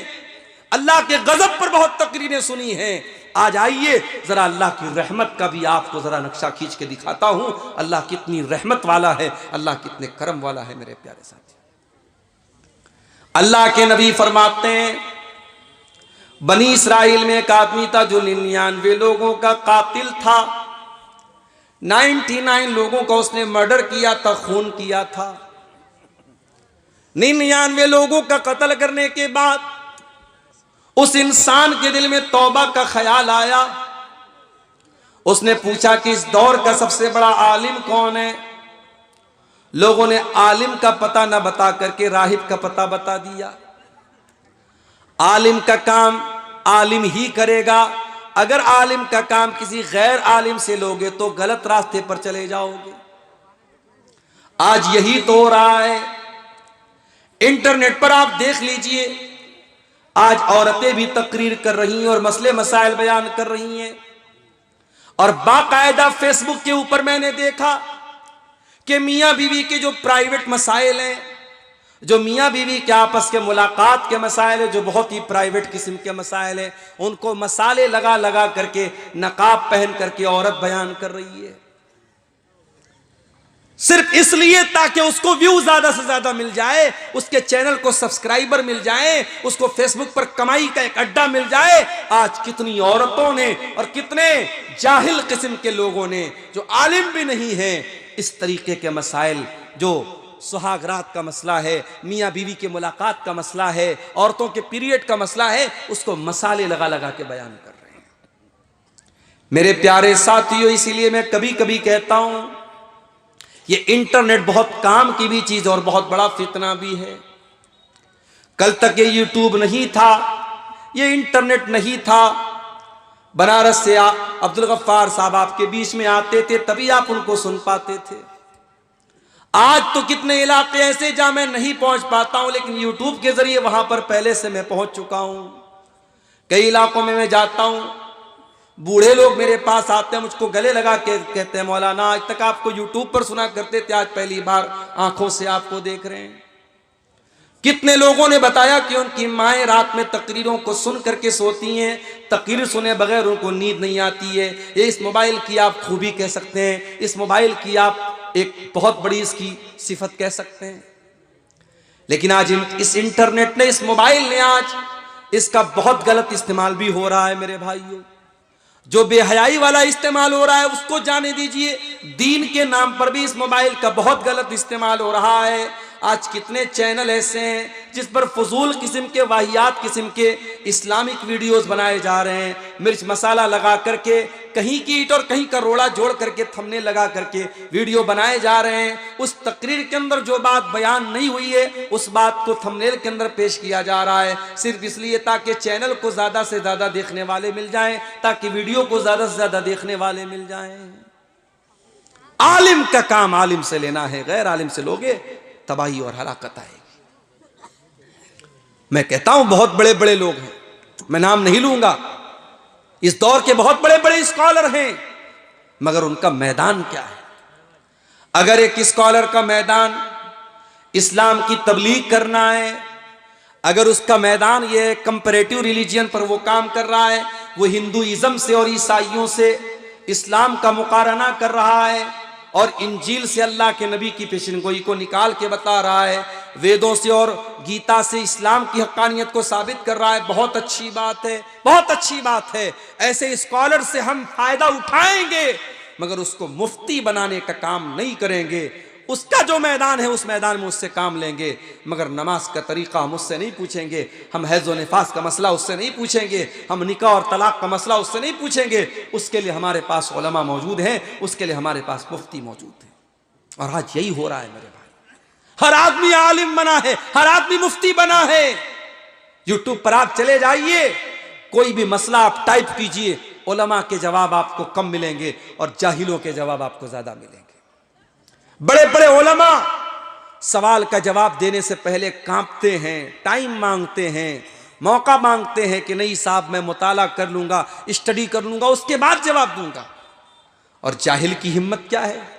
अल्लाह के गजब पर बहुत तकरीरें सुनी हैं। आज आइए जरा अल्लाह की रहमत का भी आपको जरा नक्शा खींच के दिखाता हूं। अल्लाह कितनी रहमत वाला है, अल्लाह कितने करम वाला है मेरे प्यारे साथी। अल्लाह के नबी फरमाते हैं, बनी इसराइल में एक आदमी था जो 99 लोगों का कातिल था। 99 लोगों का उसने मर्डर किया था, खून किया था। 99 लोगों का कत्ल करने के बाद उस इंसान के दिल में तौबा का ख्याल आया। उसने पूछा कि इस दौर का सबसे बड़ा आलिम कौन है। लोगों ने आलिम का पता न बता करके राहिब का पता बता दिया। आलिम का काम आलिम ही करेगा, अगर आलिम का काम किसी गैर आलिम से लोगे तो गलत रास्ते पर चले जाओगे। आज यही तो हो रहा है। इंटरनेट पर आप देख लीजिए, आज औरतें भी तकरीर कर रही हैं और मसले मसाइल बयान कर रही हैं। और बाकायदा फेसबुक के ऊपर मैंने देखा कि मियां बीवी के जो प्राइवेट मसाइल हैं, जो मियां बीवी के आपस के मुलाकात के मसाइल है, जो बहुत ही प्राइवेट किस्म के मसाइल हैं, उनको मसाले लगा लगा करके नकाब पहन करके औरत बयान कर रही है, सिर्फ इसलिए ताकि उसको व्यू ज्यादा से ज्यादा मिल जाए, उसके चैनल को सब्सक्राइबर मिल जाए, उसको फेसबुक पर कमाई का एक अड्डा मिल जाए। आज कितनी औरतों ने और कितने जाहिल किस्म के लोगों ने, जो आलिम भी नहीं है, इस तरीके के मसाइल, जो सुहागरात का मसला है, मियाँ बीवी के मुलाकात का मसला है, औरतों के पीरियड का मसला है, उसको मसाले लगा लगा के बयान कर रहे हैं। मेरे प्यारे साथियों, इसीलिए मैं कभी कभी कहता हूं, ये इंटरनेट बहुत काम की भी चीज और बहुत बड़ा फितना भी है। कल तक ये यूट्यूब नहीं था, ये इंटरनेट नहीं था। बनारस से अब्दुल गफ्फार साहब आपके बीच में आते थे, तभी आप उनको सुन पाते थे। आज तो कितने इलाके ऐसे जहां मैं नहीं पहुंच पाता हूं, लेकिन यूट्यूब के जरिए वहां पर पहले से मैं पहुंच चुका हूं। कई इलाकों में मैं जाता हूं, बूढ़े लोग मेरे पास आते हैं, मुझको गले लगा के कहते हैं, मौलाना आज तक आपको यूट्यूब पर सुना करते थे, आज पहली बार आंखों से आपको देख रहे हैं। कितने लोगों ने बताया कि उनकी माएं रात में तकरीरों को सुन करके सोती हैं, तकरीर सुने बगैर उनको नींद नहीं आती है। ये इस मोबाइल की आप खूबी कह सकते हैं, इस मोबाइल की आप एक बहुत बड़ी इसकी सिफत कह सकते हैं। लेकिन आज इस इंटरनेट ने, इस मोबाइल ने, आज इसका बहुत गलत इस्तेमाल भी हो रहा है मेरे भाइयों। जो बेहयाई वाला इस्तेमाल हो रहा है उसको जाने दीजिए, दीन के नाम पर भी इस मोबाइल का बहुत गलत इस्तेमाल हो रहा है। आज कितने चैनल ऐसे हैं जिस पर फजूल किस्म के, वाहियात किस्म के इस्लामिक वीडियोस बनाए जा रहे हैं, मिर्च मसाला लगा करके, कहीं की ईंट और कहीं का रोड़ा जोड़ करके, थंबनेल लगा करके वीडियो बनाए जा रहे हैं। उस तकरीर के अंदर जो बात बयान नहीं हुई है, उस बात को थंबनेल के अंदर पेश किया जा रहा है, सिर्फ इसलिए ताकि चैनल को ज्यादा से ज्यादा देखने वाले मिल जाएं, ताकि वीडियो को ज्यादा से ज्यादा देखने वाले मिल जाएं। आलिम का काम आलिम से लेना है, गैर आलिम से लोगे तबाही और हलाकत आएगी। मैं कहता हूं बहुत बड़े बड़े लोग हैं, मैं नाम नहीं लूंगा, इस दौर के बहुत बड़े बड़े स्कॉलर हैं, मगर उनका मैदान क्या है? अगर एक स्कॉलर का मैदान इस्लाम की तबलीग करना है, अगर उसका मैदान ये कंपैरेटिव रिलीजियन पर वो काम कर रहा है, वो हिंदुइज्म से और ईसाइयों से इस्लाम का मुकारना कर रहा है और इंजील से अल्लाह के नबी की पेशनगोई को निकाल के बता रहा है, वेदों से और गीता से इस्लाम की हक्कानियत को साबित कर रहा है, बहुत अच्छी बात है, बहुत अच्छी बात है। ऐसे स्कॉलर से हम फायदा उठाएंगे, मगर उसको मुफ्ती बनाने का काम नहीं करेंगे, उसका जो मैदान है उस मैदान में उससे काम लेंगे, मगर नमाज का तरीका हम उससे नहीं पूछेंगे, हम हैज़ व निफास का मसला उससे नहीं पूछेंगे, हम निकाह और तलाक का मसला उससे नहीं पूछेंगे। उसके लिए हमारे पास उलमा मौजूद हैं, उसके लिए हमारे पास मुफ्ती मौजूद हैं। और आज यही हो रहा है मेरे भाई, हर आदमी आलिम बना है, हर आदमी मुफ्ती बना है। यूट्यूब पर आप चले जाइए, कोई भी मसला आप टाइप कीजिए, उलमा के जवाब आपको कम मिलेंगे और जाहिलों के जवाब आपको ज्यादा मिलेंगे। बड़े बड़े उलमा सवाल का जवाब देने से पहले कांपते हैं, टाइम मांगते हैं, मौका मांगते हैं कि नहीं साहब मैं मुताला कर लूंगा, स्टडी कर लूंगा, उसके बाद जवाब दूंगा। और जाहिल की हिम्मत क्या है?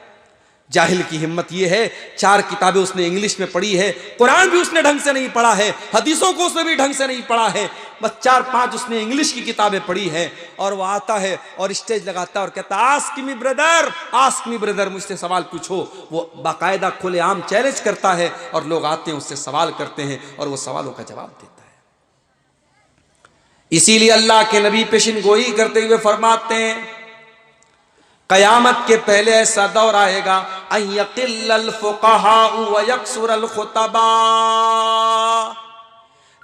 जाहिल की हिम्मत यह है, 4 किताबें उसने इंग्लिश में पढ़ी है, कुरान भी उसने ढंग से नहीं पढ़ा है, हदीसों को उसने भी ढंग से नहीं पढ़ा है, बस 4-5 उसने इंग्लिश की किताबें पढ़ी है। और वो आता है और स्टेज लगाता है और कहता है ask me brother, ask me brother, मुझसे सवाल पूछो। वो बाकायदा खुलेआम चैलेंज करता है और लोग आते हैं, उससे सवाल करते हैं और वो सवालों का जवाब देता है। इसीलिए अल्लाह के नबी पेशिन गोई करते हुए फरमाते हैं, कयामत के पहले ऐसा दौर आएगा, अयकिल्लल फुक़हा व यक्सुरल खुतबा,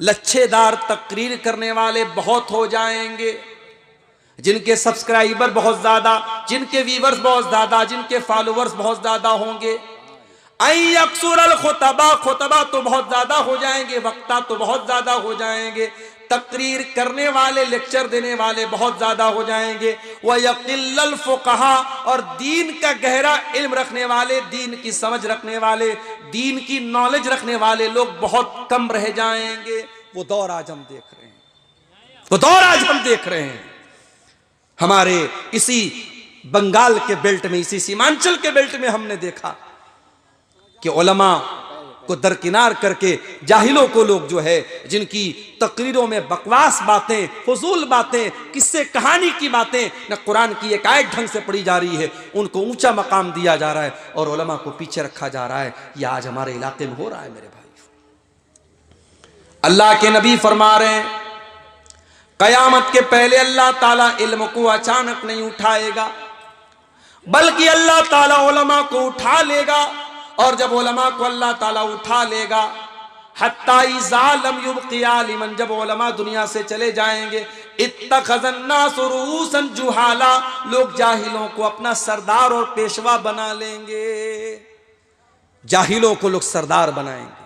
लच्छेदार तकरीर करने वाले बहुत हो जाएंगे, जिनके सब्सक्राइबर बहुत ज्यादा, जिनके व्यूअर्स बहुत ज्यादा, जिनके फॉलोअर्स बहुत ज्यादा होंगे। अयक्सुरल खुतबा, खुतबा तो बहुत ज्यादा हो जाएंगे, वक्ता तो बहुत ज्यादा हो जाएंगे, तकरीर करने वाले, लेक्चर देने वाले बहुत ज्यादा हो जाएंगे। व यकिल्लल फुक़हा, और दीन का गहरा इल्म रखने वाले, दीन की समझ रखने वाले, दीन की नॉलेज रखने वाले लोग बहुत कम रह जाएंगे। वो दौर आज हम देख रहे हैं, वो दौर आज हम देख रहे हैं। हमारे इसी बंगाल के बेल्ट में, इसी सीमांचल के बेल्ट में हमने देखा कि उलमा को दरकिनार करके जाहिलों को लोग जो है, जिनकी तकरीरों में बकवास बातें, फजूल बातें, किस्से कहानी की बातें, न कुरान की एक आयत ढंग से पढ़ी जा रही है, उनको ऊंचा मकाम दिया जा रहा है और उलमा को पीछे रखा जा रहा है। यह आज हमारे इलाके में हो रहा है मेरे भाई। अल्लाह के नबी फरमा रहे हैं, कयामत के पहले अल्लाह ताला इल्म को अचानक नहीं उठाएगा, बल्कि अल्लाह ताला उलमा को उठा लेगा। और जब उलमा को अल्लाह ताला उठा लेगा, हत्ता इज़ा लम युबक़ि आलिमन, जब उलमा दुनिया से चले जाएंगे, इत्तख़ज़न्नासु रुऊसन जुहाला, लोग जाहिलों को अपना सरदार और पेशवा बना लेंगे। जाहिलों को लोग सरदार बनाएंगे।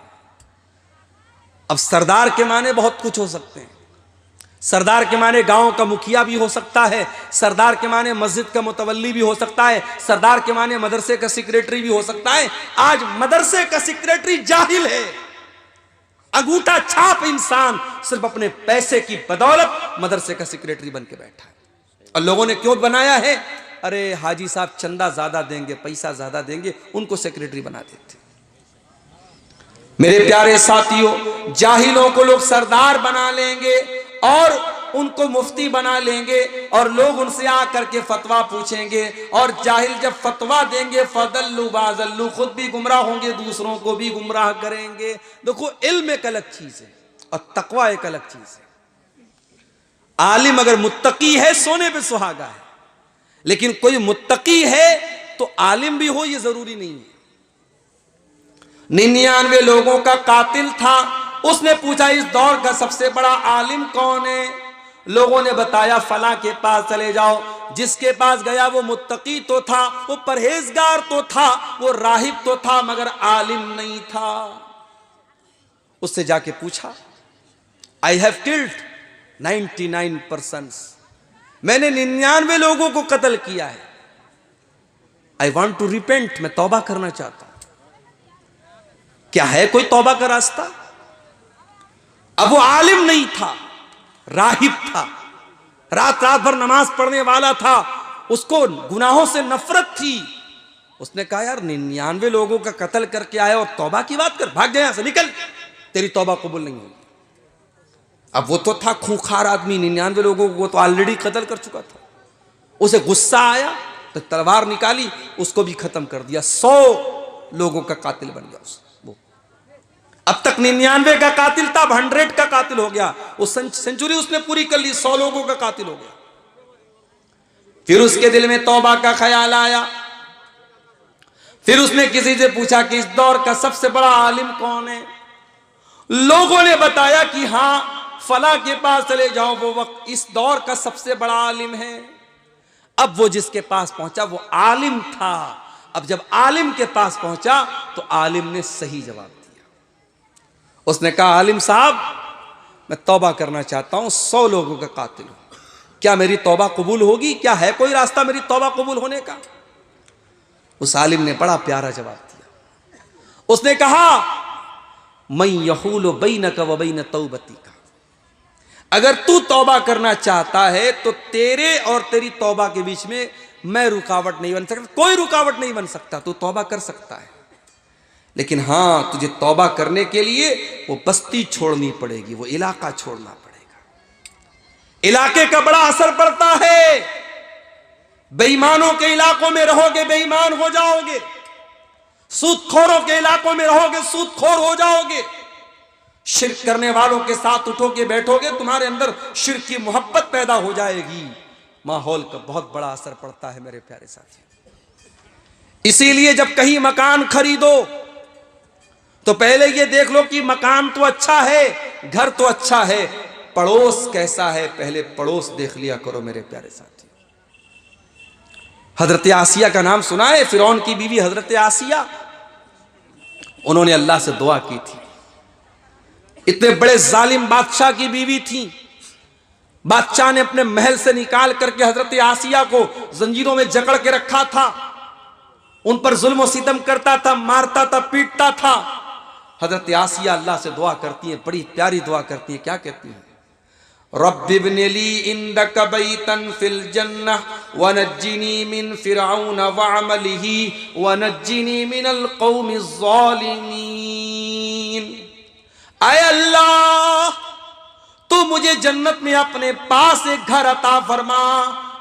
अब सरदार के माने बहुत कुछ हो सकते हैं। सरदार के माने गांव का मुखिया भी हो सकता है, सरदार के माने मस्जिद का मुतवल्ली भी हो सकता है, सरदार के माने मदरसे का सेक्रेटरी भी हो सकता है। आज मदरसे का सेक्रेटरी जाहिल है, अंगूठा छाप इंसान सिर्फ अपने पैसे की बदौलत मदरसे का सेक्रेटरी बन के बैठा है। और लोगों ने क्यों बनाया है? अरे हाजी साहब चंदा ज्यादा देंगे, पैसा ज्यादा देंगे, उनको सेक्रेटरी बना देते। मेरे प्यारे साथियों, जाहिलों को लोग सरदार बना लेंगे और उनको मुफ्ती बना लेंगे और लोग उनसे आकर के फतवा पूछेंगे। और जाहिल जब फतवा देंगे, फदल्लु बाजल्लु, खुद भी गुमराह होंगे, दूसरों को भी गुमराह करेंगे। देखो, इल्म एक अलग चीज है और तकवा एक अलग चीज है। आलिम अगर मुत्तकी है, सोने पे सुहागा है, लेकिन कोई मुत्तकी है तो आलिम भी हो ये जरूरी नहीं है। 99 लोगों का कातिल था, उसने पूछा इस दौर का सबसे बड़ा आलिम कौन है? लोगों ने बताया फला के पास चले जाओ। जिसके पास गया वो मुत्तकी तो था, वो परहेजगार तो था, वो राहिब तो था, मगर आलिम नहीं था। उससे जाके पूछा, आई हैव किल्ड 99 पर्सन्स, मैंने 99 लोगों को कत्ल किया है। आई वॉन्ट टू रिपेंट, मैं तौबा करना चाहता हूं। क्या है कोई तौबा का रास्ता? अब वो आलिम नहीं था, राहिब था, रात रात भर नमाज पढ़ने वाला था, उसको गुनाहों से नफरत थी। उसने कहा यार 99 लोगों का कत्ल करके आया और तौबा की बात कर, भाग जा यहां से, निकल, तेरी तौबा कबूल नहीं होगी। अब वो तो था खूंखार आदमी, 99 लोगों को तो ऑलरेडी कत्ल कर चुका था। उसे गुस्सा आया तो तलवार निकाली, उसको भी खत्म कर दिया। 100 लोगों का कातिल बन गया उस। अब तक 99 का कातिल था, अब 100 का कातिल हो गया। उस सेंचुरी उसने पूरी कर ली, 100 लोगों का कातिल हो गया। फिर उसके दिल में तौबा का ख्याल आया। फिर उसने किसी से पूछा कि इस दौर का सबसे बड़ा आलिम कौन है? लोगों ने बताया कि हाँ फला के पास चले जाओ, वो वक्त इस दौर का सबसे बड़ा आलिम है। अब वो जिसके पास पहुंचा वो आलिम था। अब जब आलिम के पास पहुंचा तो आलिम ने सही जवाब दिया। उसने कहा आलिम साहब मैं तौबा करना चाहता हूं, 100 लोगों का कातिल हूं, क्या मेरी तौबा कबूल होगी? क्या है कोई रास्ता मेरी तौबा कबूल होने का? उस आलिम ने बड़ा प्यारा जवाब दिया। उसने कहा मैं यहूल बैनक व बैन तौबती का, अगर तू तौबा करना चाहता है तो तेरे और तेरी तौबा के बीच में मैं रुकावट नहीं बन सकता, कोई रुकावट नहीं बन सकता। तू तौबा कर सकता है, लेकिन हां तुझे तौबा करने के लिए वो बस्ती छोड़नी पड़ेगी, वो इलाका छोड़ना पड़ेगा। इलाके का बड़ा असर पड़ता है। बेईमानों के इलाकों में रहोगे बेईमान हो जाओगे, सूदखोरों के इलाकों में रहोगे सूदखोर हो जाओगे, शिर्क करने वालों के साथ उठोगे बैठोगे तुम्हारे अंदर शिर्क की मोहब्बत पैदा हो जाएगी। माहौल का बहुत बड़ा असर पड़ता है मेरे प्यारे साथियों। इसीलिए जब कहीं मकान खरीदो तो पहले ये देख लो कि मकान तो अच्छा है, घर तो अच्छा है, पड़ोस कैसा है पहले पड़ोस देख लिया करो मेरे प्यारे साथियों। हजरत आसिया का नाम सुना है? फिरौन की बीवी हजरत आसिया, उन्होंने अल्लाह से दुआ की थी। इतने बड़े जालिम बादशाह की बीवी थी। बादशाह ने अपने महल से निकाल करके हजरत आसिया को जंजीरों में जकड़ के रखा था, उन पर जुल्म और सितम करता था, मारता था, पीटता था। हजरत आसिया अल्लाह से दुआ करती हैं, बड़ी प्यारी दुआ करती हैं। क्या कहती हैं? रब्बिब्नि ली इंदक बैतन फिल जन्नह वनज्जिनी मिन फिरऔन वअमलिही वनज्जिनी मिनल कौमिज़ ज़ालिमीन। आए अल्लाह तू मुझे जन्नत में अपने पास एक घर अता फरमा,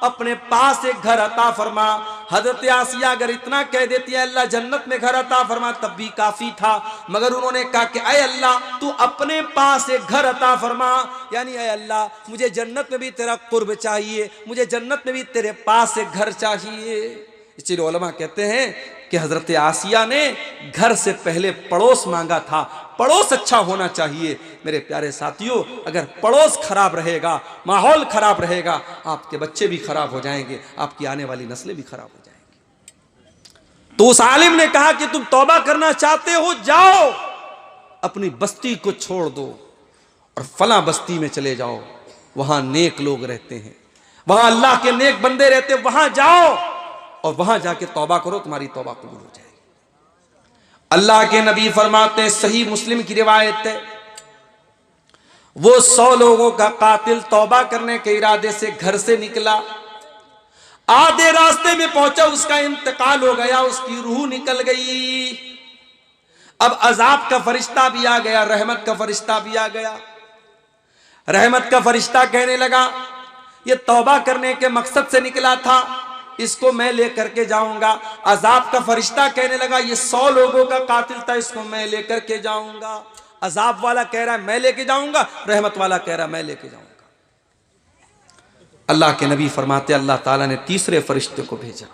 अपने पास एक घर अता फरमा। हजरत आसिया अगर इतना कह देती है अल्लाह जन्नत में घर अता फरमा तब भी काफी था, मगर उन्होंने कहा कि अय अल्लाह तू अपने पास एक घर अता फरमा, यानी अय अल्लाह मुझे जन्नत में भी तेरा कुर्ब चाहिए, मुझे जन्नत में भी तेरे पास एक घर चाहिए। इसलिए उलमा कहते हैं कि हजरत आसिया ने घर से पहले पड़ोस मांगा था। पड़ोस अच्छा होना चाहिए मेरे प्यारे साथियों। अगर पड़ोस खराब रहेगा, माहौल खराब रहेगा, आपके बच्चे भी खराब हो जाएंगे, आपकी आने वाली नस्लें भी खराब हो जाएंगी। तो उस आलिम ने कहा कि तुम तौबा करना चाहते हो, जाओ अपनी बस्ती को छोड़ दो और फला बस्ती में चले जाओ, वहां नेक लोग रहते हैं, वहां अल्लाह के नेक बंदे रहते, वहां जाओ और वहां जाके तौबा करो, तुम्हारी तौबा कबूल हो जाएगी। अल्लाह के नबी फरमाते हैं, सही मुस्लिम की रिवायत है, वो 100 लोगों का कातिल तौबा करने के इरादे से घर से निकला, आधे रास्ते में पहुंचा, उसका इंतकाल हो गया, उसकी रूह निकल गई। अब अजाब का फरिश्ता भी आ गया, रहमत का फरिश्ता भी आ गया। रहमत का फरिश्ता कहने लगा ये तौबा करने के मकसद से निकला था, इसको मैं लेकर के जाऊंगा। अजाब का फरिश्ता कहने लगा ये 100 लोगों का कातिल था, इसको मैं लेकर के जाऊंगा। अजाब वाला कह रहा है मैं लेके जाऊंगा, रहमत वाला कह रहा है मैं लेके जाऊंगा। अल्लाह के नबी फरमाते अल्लाह ताला ने तीसरे फरिश्ते को भेजा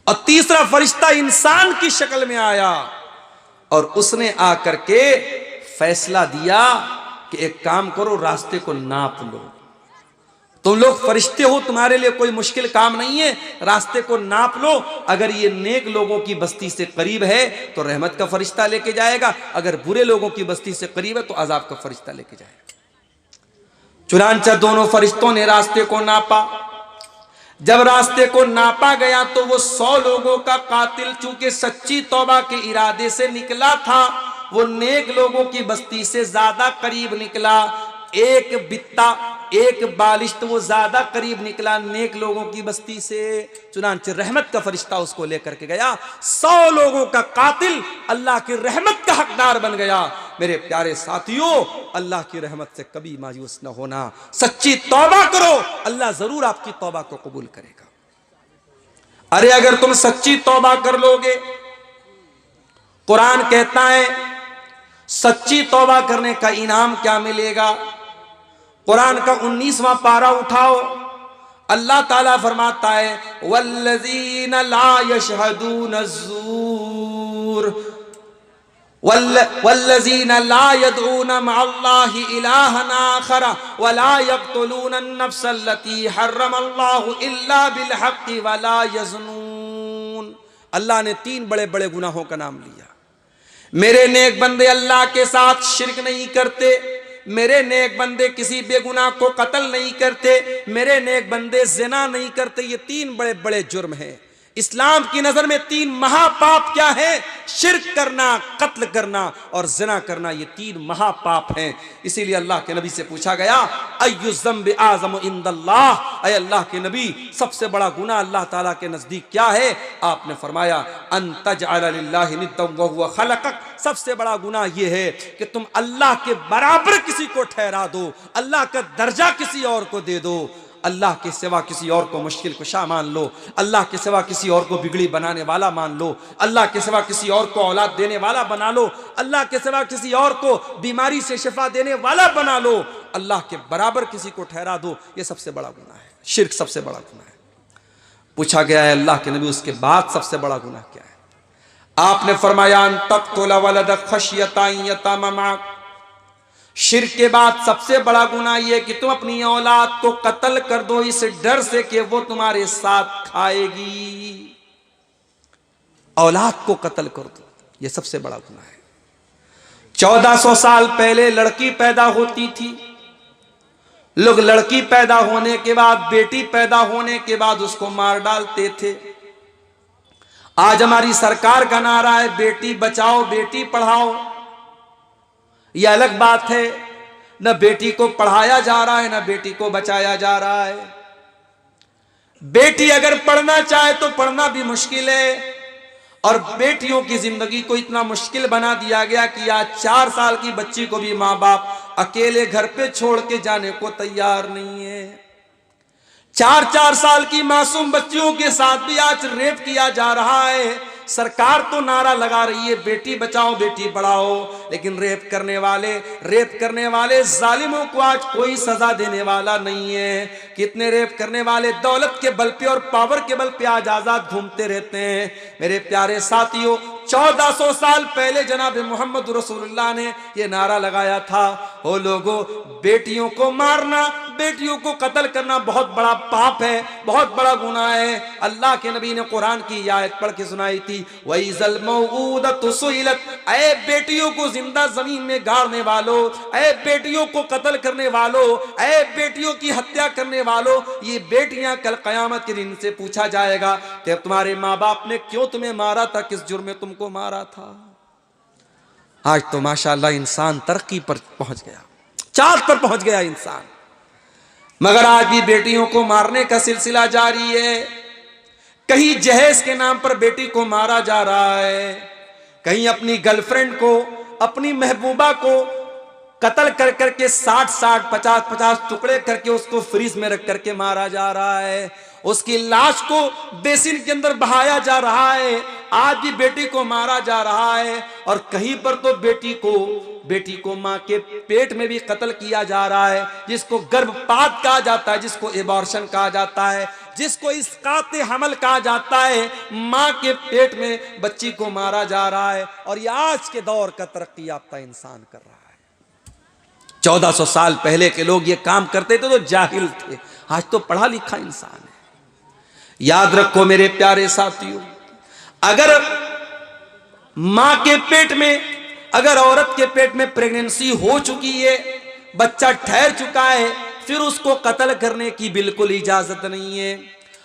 और तीसरा फरिश्ता इंसान की शक्ल में आया और उसने आकर के फैसला दिया कि एक काम करो, रास्ते को नाप लो, तुम लोग फरिश्ते हो, तुम्हारे लिए कोई मुश्किल काम नहीं है, रास्ते को नाप लो। अगर ये नेक लोगों की बस्ती से करीब है तो रहमत का फरिश्ता लेके जाएगा, अगर बुरे लोगों की बस्ती से करीब है तो अजाब का फरिश्ता लेके जाएगा। चुनांचा दोनों फरिश्तों ने रास्ते को नापा। जब रास्ते को नापा गया तो वो 100 लोगों का कातिल चूंकि सच्ची तौबा के इरादे से निकला था, वो नेक लोगों की बस्ती से ज्यादा करीब निकला। एक बित्ता, एक बालिश तो वो ज्यादा करीब निकला नेक लोगों की बस्ती से। चुनांचे रहमत का फरिश्ता उसको लेकर के गया। 100 लोगों का कातिल अल्लाह की रहमत का हकदार बन गया। मेरे प्यारे साथियों, अल्लाह की रहमत से कभी मायूस न होना, सच्ची तौबा करो, अल्लाह जरूर आपकी तौबा को कबूल करेगा। अरे अगर तुम सच्ची तौबा कर लोगे, कुरान कहता है सच्ची तौबा करने का इनाम क्या मिलेगा। कुरान का 19वां पारा उठाओ, अल्लाह ताला फरमाता है वल्लज़ीना ला यशहदून ज़ूर वल्लज़ीना ला यदऊन मअल्लाहि इलाहन आखर वला यक़्तुलून अन्नफ्स अल्लती हर्रमल्लाहु इल्ला बिलहक़्क़ि वला यज़नून। अल्लाह ने 3 बड़े बड़े गुनाहों का नाम लिया। मेरे नेक बंदे अल्लाह के साथ शिर्क नहीं करते, मेरे नेक बंदे किसी बेगुनाह को कत्ल नहीं करते, मेरे नेक बंदे जिना नहीं करते। ये 3 बड़े बड़े जुर्म हैं। इस्लाम की नजर में 3 महापाप क्या है? शिर्क करना, कत्ल करना और जिना करना। ये 3 महापाप हैं। इसीलिए अल्लाह के नबी से पूछा गया अय्यु ज़म्बि आज़म इंदल्लाह, अय अल्लाह के नबी सबसे बड़ा गुनाह अल्लाह ताला के नजदीक क्या है? आपने फरमाया अन तजअल लिल्लाहि निद्दन व हुवा खलक़क। सबसे बड़ा गुनाह ये है कि तुम अल्लाह के बराबर किसी को ठहरा दो, अल्लाह का दर्जा किसी और को दे दो, अल्लाह के सिवा किसी और को मुश्किल कुशा मान लो, अल्लाह के सिवा किसी और को बिगड़ी बनाने वाला मान लो, अल्लाह के सिवा किसी और को औलाद देने वाला बना लो, अल्लाह के सिवा किसी और को बीमारी से शिफा देने वाला बना लो, अल्लाह के बराबर किसी को ठहरा दो। ये सबसे बड़ा गुनाह है। शिर्क सबसे बड़ा गुनाह है। पूछा गया है अल्लाह के नबी उसके बाद सबसे बड़ा गुनाह क्या है? आपने फरमाया अन तक़्तुल वलदक खश्यता अन यतमा मअक। शिर्क के बाद सबसे बड़ा गुनाह यह कि तुम अपनी औलाद को कत्ल कर दो इस डर से कि वो तुम्हारे साथ खाएगी। औलाद को कत्ल कर दो, यह सबसे बड़ा गुनाह है। 1400 साल पहले लड़की पैदा होती थी, लोग लड़की पैदा होने के बाद, बेटी पैदा होने के बाद उसको मार डालते थे। आज हमारी सरकार का नारा है बेटी बचाओ बेटी पढ़ाओ। यह अलग बात है, न बेटी को पढ़ाया जा रहा है न बेटी को बचाया जा रहा है। बेटी अगर पढ़ना चाहे तो पढ़ना भी मुश्किल है, और बेटियों की जिंदगी को इतना मुश्किल बना दिया गया कि आज 4 साल की बच्ची को भी माँ बाप अकेले घर पे छोड़ के जाने को तैयार नहीं है। 4-4 साल की मासूम बच्चियों के साथ भी आज रेप किया जा रहा है। सरकार तो नारा लगा रही है बेटी बचाओ बेटी पढ़ाओ, लेकिन रेप करने वाले जालिमों को आज कोई सजा देने वाला नहीं है। कितने रेप करने वाले दौलत के बल पे और पावर के बल पे आज आजाद घूमते रहते हैं। मेरे प्यारे साथियों, 1400 साल पहले जनाब मोहम्मद रसूलुल्लाह ने यह नारा लगाया था, ओ लोगों बेटियों को मारना, बेटियों को कत्ल करना बहुत बड़ा पाप है, बहुत बड़ा गुनाह है। अल्लाह के नबी ने कुरान की आयत पढ़ के सुनाई थी वइज़ल मौऊदतु सुइलत, ऐ बेटियों को जिंदा जमीन में गाड़ने वालों, ऐ बेटियों को कत्ल करने वालों, ऐ बेटियों की हत्या करने वालों, ये बेटियां कल कयामत के दिन से पूछा जाएगा कि तुम्हारे माँ बाप ने क्यों तुम्हें मारा था, किस जुर्म में तुमको मारा था। आज तो माशाअल्लाह इंसान तरक्की पर पहुंच गया, चांद पर पहुंच गया इंसान, मगर आज भी बेटियों को मारने का सिलसिला जारी है। कहीं जहेज के नाम पर बेटी को मारा जा रहा है, कहीं अपनी गर्लफ्रेंड को, अपनी महबूबा को कत्ल कर करके 60-60, 50-50 टुकड़े करके उसको फ्रीज में रख करके मारा जा रहा है। उसकी लाश को बेसिन के अंदर बहाया जा रहा है। आज भी बेटी को मारा जा रहा है, और कहीं पर तो बेटी को मां के पेट में भी कत्ल किया जा रहा है, जिसको गर्भपात कहा जाता है, जिसको एबॉर्शन कहा जाता है, जिसको इसकाते हमल कहा जाता है। मां के पेट में बच्ची को मारा जा रहा है, और ये आज के दौर का तरक्की याफ्ता इंसान कर रहा है। 1400 साल पहले के लोग ये काम करते थे तो जाहिल थे, आज तो पढ़ा लिखा इंसान है। याद रखो मेरे प्यारे साथियों, अगर मां के पेट में, अगर औरत के पेट में प्रेगनेंसी हो चुकी है, बच्चा ठहर चुका है, फिर उसको कत्ल करने की बिल्कुल इजाजत नहीं है।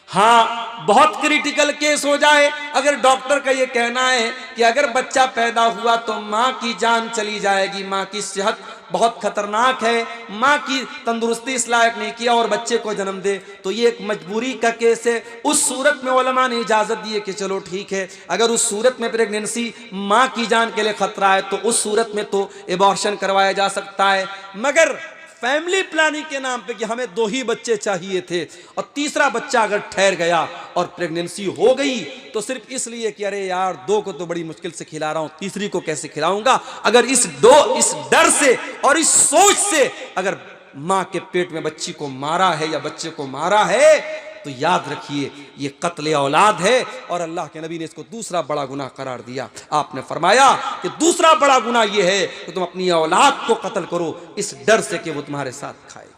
हाँ, बहुत क्रिटिकल केस हो जाए, अगर डॉक्टर का ये कहना है कि अगर बच्चा पैदा हुआ तो माँ की जान चली जाएगी, माँ की सेहत बहुत खतरनाक है, माँ की तंदुरुस्ती इस लायक नहीं किया और बच्चे को जन्म दे, तो ये एक मजबूरी का केस है। उस सूरत में उलमा ने इजाज़त दी है कि चलो ठीक है, अगर उस सूरत में प्रेगनेंसी माँ की जान के लिए खतरा है तो उस सूरत में तो एबॉर्शन करवाया जा सकता है। मगर फैमिली प्लानिंग के नाम पे कि हमें 2 ही बच्चे चाहिए थे और तीसरा बच्चा अगर ठहर गया और प्रेगनेंसी हो गई तो सिर्फ इसलिए कि अरे यार 2 को तो बड़ी मुश्किल से खिला रहा हूं, तीसरी को कैसे खिलाऊंगा, अगर इस डर से और इस सोच से अगर मां के पेट में बच्ची को मारा है या बच्चे को मारा है तो याद रखिए ये कत्ल औलाद है और अल्लाह के नबी ने इसको दूसरा बड़ा गुनाह करार दिया। आपने फरमाया कि दूसरा बड़ा गुनाह ये है कि तुम अपनी औलाद को कत्ल करो इस डर से कि वो तुम्हारे साथ खाएगी।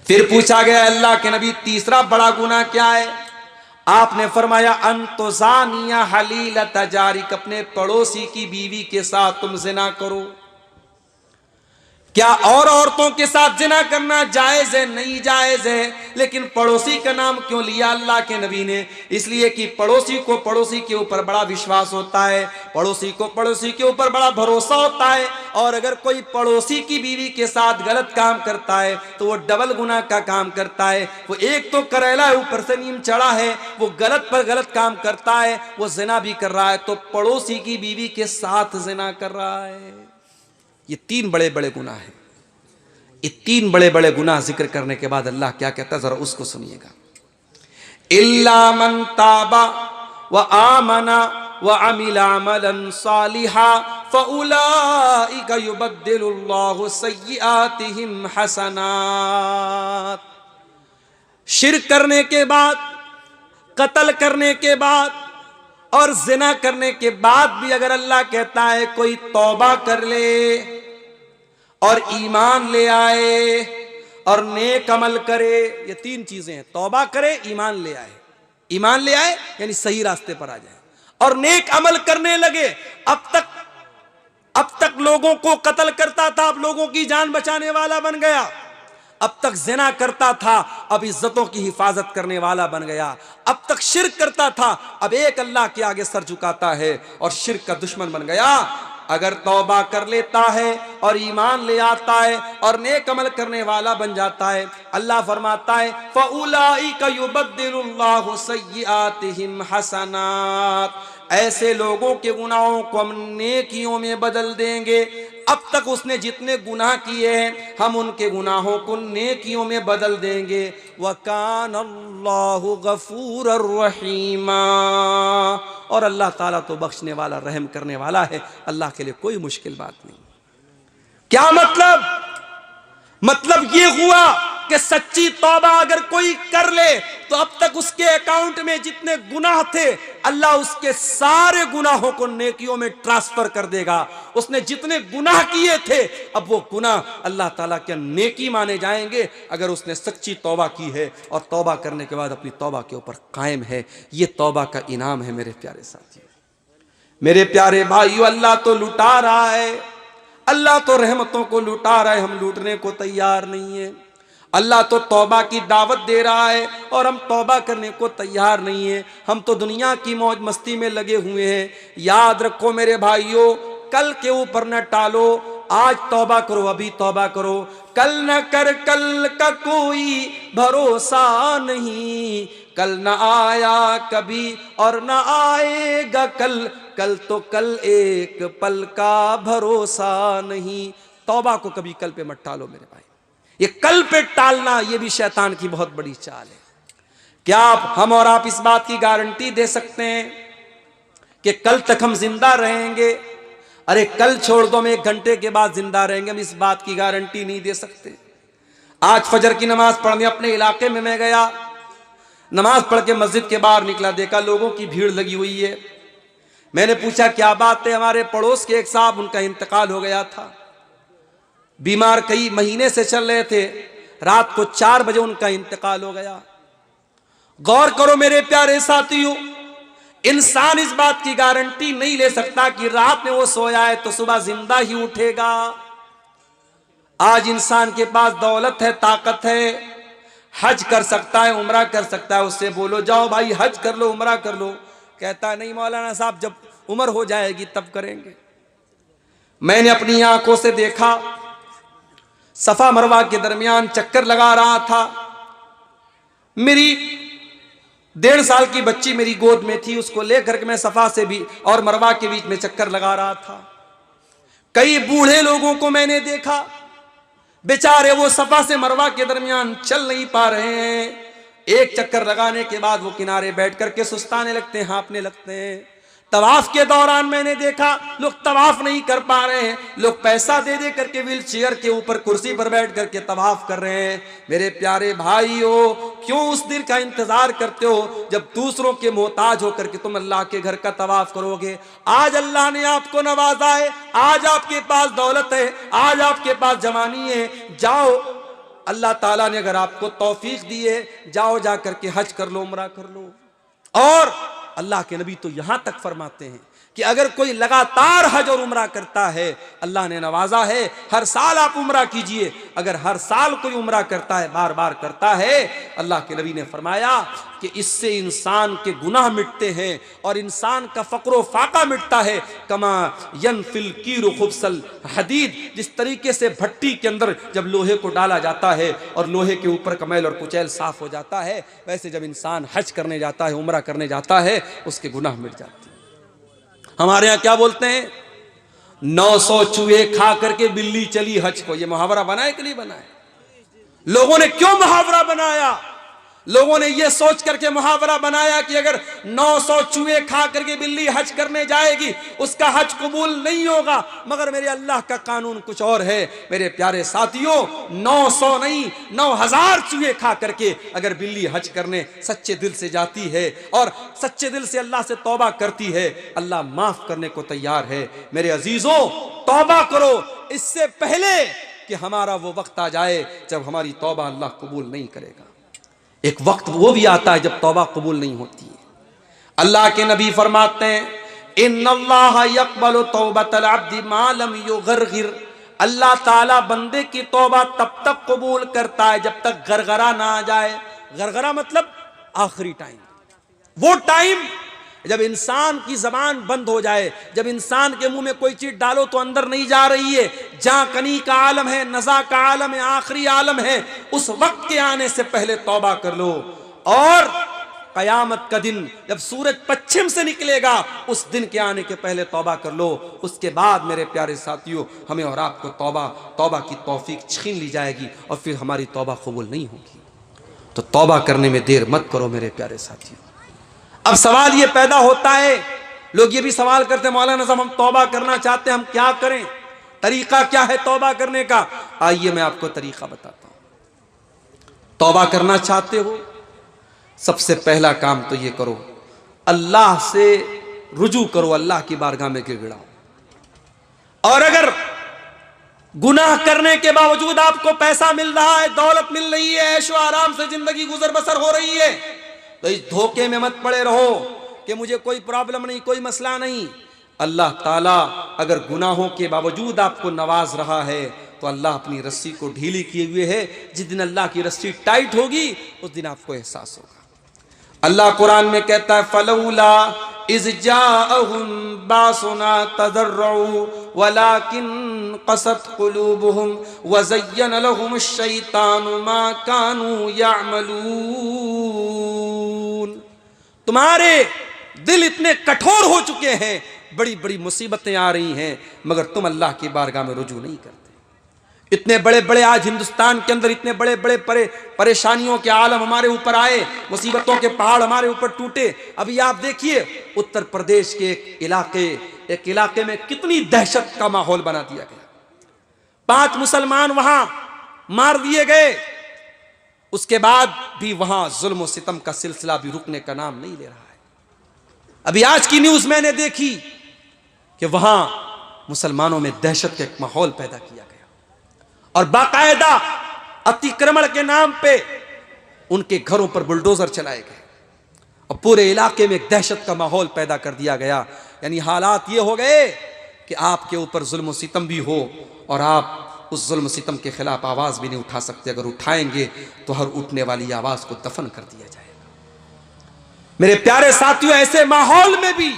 फिर पूछा गया अल्लाह के नबी तीसरा बड़ा गुनाह क्या है? आपने फरमाया अंतुजानिया हलील तजारिक, अपने पड़ोसी की बीवी के साथ तुम जिना करो। क्या और औरतों के साथ जिना करना जायज है? नहीं जायज है, लेकिन पड़ोसी का नाम क्यों लिया अल्लाह के नबी ने? इसलिए कि पड़ोसी को पड़ोसी के ऊपर बड़ा विश्वास होता है, पड़ोसी को पड़ोसी के ऊपर बड़ा भरोसा होता है, और अगर कोई पड़ोसी की बीवी के साथ गलत काम करता है तो वो डबल गुनाह का काम करता है। वो एक तो करेला है, ऊपर से नीम चढ़ा है, वो गलत पर गलत काम करता है, वो जिना भी कर रहा है तो पड़ोसी की बीवी के साथ जिना कर रहा है। ये तीन बड़े बड़े गुनाह हैं। ये तीन बड़े बड़े गुनाह जिक्र करने के बाद अल्लाह क्या कहता है जरा उसको सुनिएगा। इल्ला मन ताबा व आमना व अमिला अमलन सालिहा फउलाइका युबद्दिलुल्लाहु सय्यिआतिहिम हसनात। शिर्क करने के बाद, कत्ल करने के बाद और जिना करने के बाद भी अगर अल्लाह कहता है कोई तौबा कर ले और ईमान ले आए और नेक अमल करे, ये तीन चीजें हैं, तौबा करे, ईमान ले आए। ईमान ले आए यानी सही रास्ते पर आ जाए और नेक अमल करने लगे। अब तक लोगों को कत्ल करता था, अब लोगों की जान बचाने वाला बन गया। अब तक ज़िना करता था, अब इज्जतों की हिफाजत करने वाला बन गया। अब तक शिर्क करता था, अब एक अल्लाह के आगे सर झुकाता है और शिर्क का दुश्मन बन गया। अगर तौबा कर लेता है और ईमान ले आता है और नेक अमल करने वाला बन जाता है, अल्लाह फरमाता है फउलाइका युबद्दिलुल्लाहु सय्यिआतिहिम हसनात। ऐसे लोगों के गुनाहों को हम नेकियों में बदल देंगे। अब तक उसने जितने गुनाह किए हैं हम उनके गुनाहों को नेकियों में बदल देंगे। वकानल्लाहु गफूरर रहीमा, और अल्लाह ताला तो बख्शने वाला, रहम करने वाला है। अल्लाह के लिए कोई मुश्किल बात नहीं। क्या मतलब ये हुआ कि सच्ची तौबा अगर कोई कर ले तो अब तक उसके अकाउंट में जितने गुनाह थे अल्लाह उसके सारे गुनाहों को नेकियों में ट्रांसफर कर देगा। उसने जितने गुनाह किए थे अब वो गुनाह अल्लाह ताला के नेकी माने जाएंगे अगर उसने सच्ची तौबा की है और तौबा करने के बाद अपनी तौबा के ऊपर कायम है। ये तौबा का इनाम है मेरे प्यारे साथियों, मेरे प्यारे भाइयों। अल्लाह तो लुटा रहा है, अल्लाह तो रहमतों को लुटा रहा है, हम लूटने को तैयार नहीं है। अल्लाह तो तौबा की दावत दे रहा है और हम तौबा करने को तैयार नहीं है। हम तो दुनिया की मौज मस्ती में लगे हुए हैं। याद रखो मेरे भाइयों, कल के ऊपर न टालो, आज तौबा करो, अभी तौबा करो। कल न कर, कल का कोई भरोसा नहीं, कल न आया कभी और न आएगा कल, कल तो कल एक पल का भरोसा नहीं। तौबा को कभी कल पे मत टालो मेरे भाई। ये कल पे टालना ये भी शैतान की बहुत बड़ी चाल है। क्या हम और आप इस बात की गारंटी दे सकते हैं कि कल तक हम जिंदा रहेंगे? अरे कल छोड़ दो, हम 1 घंटे के बाद जिंदा रहेंगे, हम इस बात की गारंटी नहीं दे सकते। आज फजर की नमाज पढ़ने अपने इलाके में मैं गया, नमाज पढ़ के मस्जिद के बाहर निकला, देखा लोगों की भीड़ लगी हुई है। मैंने पूछा क्या बात है? हमारे पड़ोस के एक साहब, उनका इंतकाल हो गया था, बीमार कई महीने से चल रहे थे, रात को 4 बजे उनका इंतकाल हो गया। गौर करो मेरे प्यारे साथियों, इंसान इस बात की गारंटी नहीं ले सकता कि रात में वो सोया है तो सुबह जिंदा ही उठेगा। आज इंसान के पास दौलत है, ताकत है, हज कर सकता है, उम्रा कर सकता है। उससे बोलो जाओ भाई हज कर लो, उम्रा कर लो, कहता नहीं मौलाना साहब जब उम्र हो जाएगी तब करेंगे। मैंने अपनी आंखों से देखा, सफा मरवा के दरमियान चक्कर लगा रहा था। मेरी 1.5 साल की बच्ची मेरी गोद में थी, उसको लेकर के मैं सफा से भी और मरवा के बीच में चक्कर लगा रहा था। कई बूढ़े लोगों को मैंने देखा, बेचारे वो सफा से मरवा के दरमियान चल नहीं पा रहे हैं। एक चक्कर लगाने के बाद वो किनारे बैठ करके सुस्ताने लगते हैं, हाँफने लगते हैं। तवाफ के दौरान मैंने देखा लोग तवाफ नहीं कर पा रहे हैं, लोग पैसा दे दे करके व्हील चेयर के ऊपर कुर्सी पर बैठ करके तवाफ कर रहे हैं। मेरे प्यारे भाइयों, क्यों उस दिन का इंतजार करते हो जब दूसरों के मोहताज होकर के तुम अल्लाह के घर का तवाफ करोगे? आज अल्लाह ने आपको नवाजा है, आज आपके पास दौलत है, आज आपके पास जवानी है, जाओ, अल्लाह ताला ने अगर आपको तौफीक दी है, जाओ जा करके हज कर लो, उम्रा कर लो। और अल्लाह के नबी तो यहां तक फरमाते हैं कि अगर कोई लगातार हज और उम्रा करता है, अल्लाह ने नवाजा है, हर साल आप उम्रा कीजिए। अगर हर साल कोई उम्रा करता है, बार बार करता है, अल्लाह के नबी ने फरमाया कि इससे इंसान के गुनाह मिटते हैं और इंसान का फक्र फाका मिटता है। कमा यनफिल कीरु खुब्सल हदीद, जिस तरीके से भट्टी के अंदर जब लोहे को डाला जाता है और लोहे के ऊपर का मैल और कुचैल साफ हो जाता है, वैसे जब इंसान हज करने जाता है, उम्रा करने जाता है, उसके गुनाह मिट जाते हैं। हमारे यहाँ क्या बोलते हैं? 900 चूहे खा करके बिल्ली चली हज को। ये मुहावरा बनाए कि नहीं बनाए? लोगों ने क्यों मुहावरा बनाया? लोगों ने यह सोच करके मुहावरा बनाया कि अगर 900 चूहे खा करके बिल्ली हज करने जाएगी, उसका हज कबूल नहीं होगा। मगर मेरे अल्लाह का कानून कुछ और है। मेरे प्यारे साथियों, 900 नहीं, 9000 चूहे खा करके अगर बिल्ली हज करने सच्चे दिल से जाती है और सच्चे दिल से अल्लाह से तौबा करती है, अल्लाह माफ करने को तैयार है। मेरे अजीजों, तौबा करो इससे पहले कि हमारा वो वक्त आ जाए जब हमारी तौबा अल्लाह कबूल नहीं करेगा। एक वक्त वो भी आता है जब तौबा कबूल नहीं होती है। अल्लाह के नबी फरमाते हैं, इन्नल्लाह यक़बलु तौबतल अब्दि मा लम युग़रग़िर। अल्लाह ताला बंदे की तौबा तब तक कबूल करता है जब तक गरगरा ना आ जाए। गरगरा मतलब आखिरी टाइम, वो टाइम जब इंसान की जबान बंद हो जाए, जब इंसान के मुंह में कोई चीज डालो तो अंदर नहीं जा रही है, जहां कनी का आलम है, नजा का आलम है, आखिरी आलम है, उस वक्त के आने से पहले तौबा कर लो। और कयामत का दिन जब सूरज पश्चिम से निकलेगा, उस दिन के आने के पहले तौबा कर लो। उसके बाद मेरे प्यारे साथियों, हमें और आपको तौबा की तौफीक छीन ली जाएगी और फिर हमारी तौबा कबूल नहीं होगी। तो तौबा करने में देर मत करो मेरे प्यारे साथियों। अब सवाल ये पैदा होता है, लोग ये भी सवाल करते हैं, मौलाना साहब हम तौबा करना चाहते हैं, हम क्या करें? तरीका क्या है तौबा करने का? आइए मैं आपको तरीका बताता हूं। तौबा करना चाहते हो, सबसे पहला काम तो ये करो, अल्लाह से रुजू करो, अल्लाह की बारगाह में गिड़गिड़ाओ। और अगर गुनाह करने के बावजूद आपको पैसा मिल रहा है, दौलत मिल रही है, ऐशो आराम से जिंदगी गुजर बसर हो रही है, तो इस धोखे में मत पड़े रहो कि मुझे कोई प्रॉब्लम नहीं, कोई मसला नहीं। अल्लाह ताला अगर गुनाहों के बावजूद आपको नवाज रहा है तो अल्लाह अपनी रस्सी को ढीली किए हुए है। जिस दिन अल्लाह की रस्सी टाइट होगी उस दिन आपको एहसास होगा। अल्लाह कुरान में कहता है, फलौला इज़ जाअहुम बासुना तज़र्रऊ वलाकिन क़सत क़ुलूबुहुम व ज़य्यन लहुमुश शैतानु मा कानू यअमलून। तुम्हारे दिल इतने कठोर हो चुके हैं, बड़ी बड़ी मुसीबतें आ रही हैं, मगर तुम अल्लाह की बारगाह में रुजू नहीं करते। इतने बड़े बड़े आज हिंदुस्तान के अंदर इतने बड़े बड़े परेशानियों के आलम हमारे ऊपर आए, मुसीबतों के पहाड़ हमारे ऊपर टूटे। अभी आप देखिए उत्तर प्रदेश के एक इलाके में कितनी दहशत का माहौल बना दिया गया। 5 मुसलमान वहां मार दिए गए, उसके बाद भी वहां जुल्म और सितम का सिलसिला भी रुकने का नाम नहीं ले रहा है। अभी आज की न्यूज मैंने देखी कि वहां मुसलमानों में दहशत का एक माहौल पैदा किया गया और बाकायदा अतिक्रमण के नाम पे उनके घरों पर बुलडोजर चलाए गए और पूरे इलाके में एक दहशत का माहौल पैदा कर दिया गया। यानी हालात ये हो गए कि आपके ऊपर जुल्म सितम भी हो और आप उस जुल्म सितम के खिलाफ आवाज भी नहीं उठा सकते। अगर उठाएंगे तो हर उठने वाली आवाज को दफन कर दिया जाएगा। मेरे प्यारे साथियों, ऐसे माहौल में भी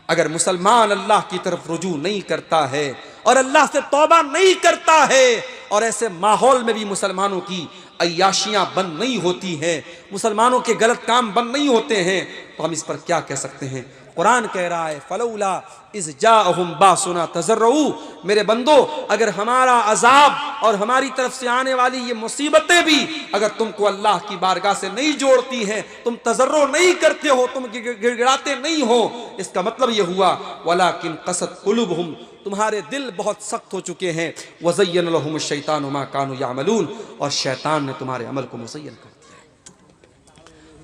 अगर मुसलमान अल्लाह की तरफ रुजू नहीं करता है और अल्लाह से तौबा नहीं करता है और ऐसे माहौल में भी मुसलमानों की अय्याशियां बंद नहीं होती हैं, मुसलमानों के गलत काम बंद नहीं होते हैं, तो हम इस पर क्या कह सकते हैं? कुरान कह रहा है फलौला इज़ जाअहुम बासुना तज़र्रऊ, मेरे बंदो अगर हमारा अजाब और हमारी तरफ से आने वाली ये मुसीबतें भी अगर तुमको अल्लाह की बारगाह से नहीं जोड़ती हैं, तुम तज़र्रो नहीं करते हो, तुम गिड़गिड़ाते नहीं हो, इसका मतलब ये हुआ वलाकिन क़सत क़ुलूबुहुम, तुम्हारे दिल बहुत सख्त हो चुके हैं, वज़य्यन लहुमुश शैतानु मा कानू यामलून, और शैतान ने तुम्हारे अमल को मुज़य्यन कर दिया है।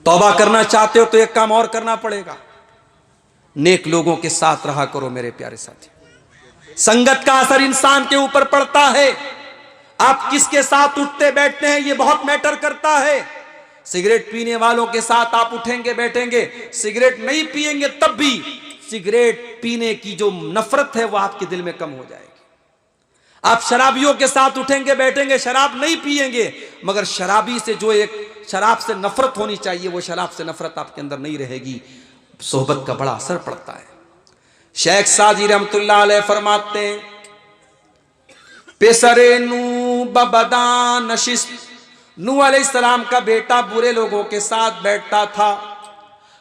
तौबा करना चाहते हो तो एक काम और करना पड़ेगा, नेक लोगों के साथ रहा करो मेरे प्यारे साथी। संगत का असर इंसान के ऊपर पड़ता है, आप किसके साथ उठते बैठते हैं ये बहुत मैटर करता है। सिगरेट पीने वालों के साथ आप उठेंगे बैठेंगे, सिगरेट नहीं पिएंगे तब भी सिगरेट पीने की जो नफरत है वो आपके दिल में कम हो जाएगी। आप शराबियों के साथ उठेंगे बैठेंगे, शराब नहीं पिएंगे, मगर शराबी से जो एक शराब से नफरत होनी चाहिए वो शराब से नफरत आपके अंदर नहीं रहेगी। सोहबत का बड़ा असर पड़ता है। शेख सादी रहमतुल्लाह अलैह फरमाते हैं पेसरे नू बबदा नशिस, नूह अलैहिस्सलाम का बेटा बुरे लोगों के साथ बैठता था,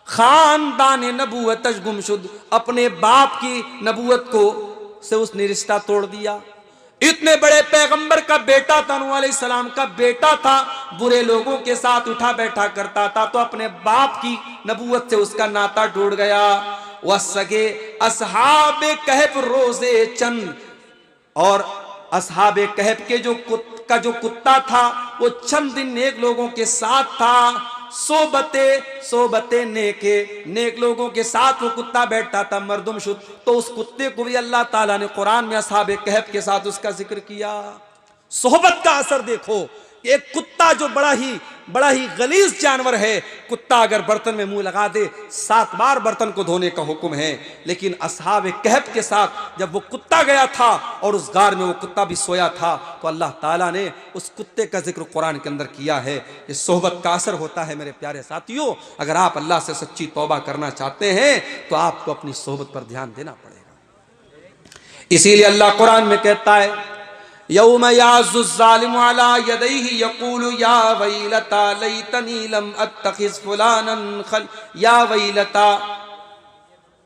खानदान नबूवत गुमशुद, अपने बाप की नबूवत को से उसने रिश्ता तोड़ दिया। इतने बड़े पैगंबर का बेटा था, नूह अलैहिस्सलाम का बेटा था, बुरे लोगों के साथ उठा बैठा करता था, तो अपने बाप की नबूवत से उसका नाता टूट गया। वह सगे असहाबे कहफ रोजे चंद, और असहाबे कहफ के जो कुत्ता था वो चंद दिन नेक लोगों के साथ था। सोबते नेक लोगों के साथ वो कुत्ता बैठता था, मर्दुम शुद, तो उस कुत्ते को भी अल्लाह ताला ने कुरान में असहाबे कहफ के साथ उसका जिक्र किया। सोहबत का असर देखो, एक कुत्ता जो बड़ा ही गलीज जानवर है, कुत्ता अगर बर्तन में मुंह लगा दे 7 बार बर्तन को धोने का हुक्म है, लेकिन असहाबे कहफ के साथ जब वो कुत्ता गया था और उस गार में वो कुत्ता भी सोया था, तो अल्लाह ताला ने उस कुत्ते का जिक्र कुरान के अंदर किया है। ये सोहबत का असर होता है मेरे प्यारे साथियों। अगर आप अल्लाह से सच्ची तौबा करना चाहते हैं तो आपको अपनी सोहबत पर ध्यान देना पड़ेगा। इसीलिए अल्लाह कुरान में कहता है यौम याज़ुज़ ज़ालिमु अला यदैहि यक़ूलु या वैलता लैतनी लम अत्तखिज़ फुलानन खल या वैलता,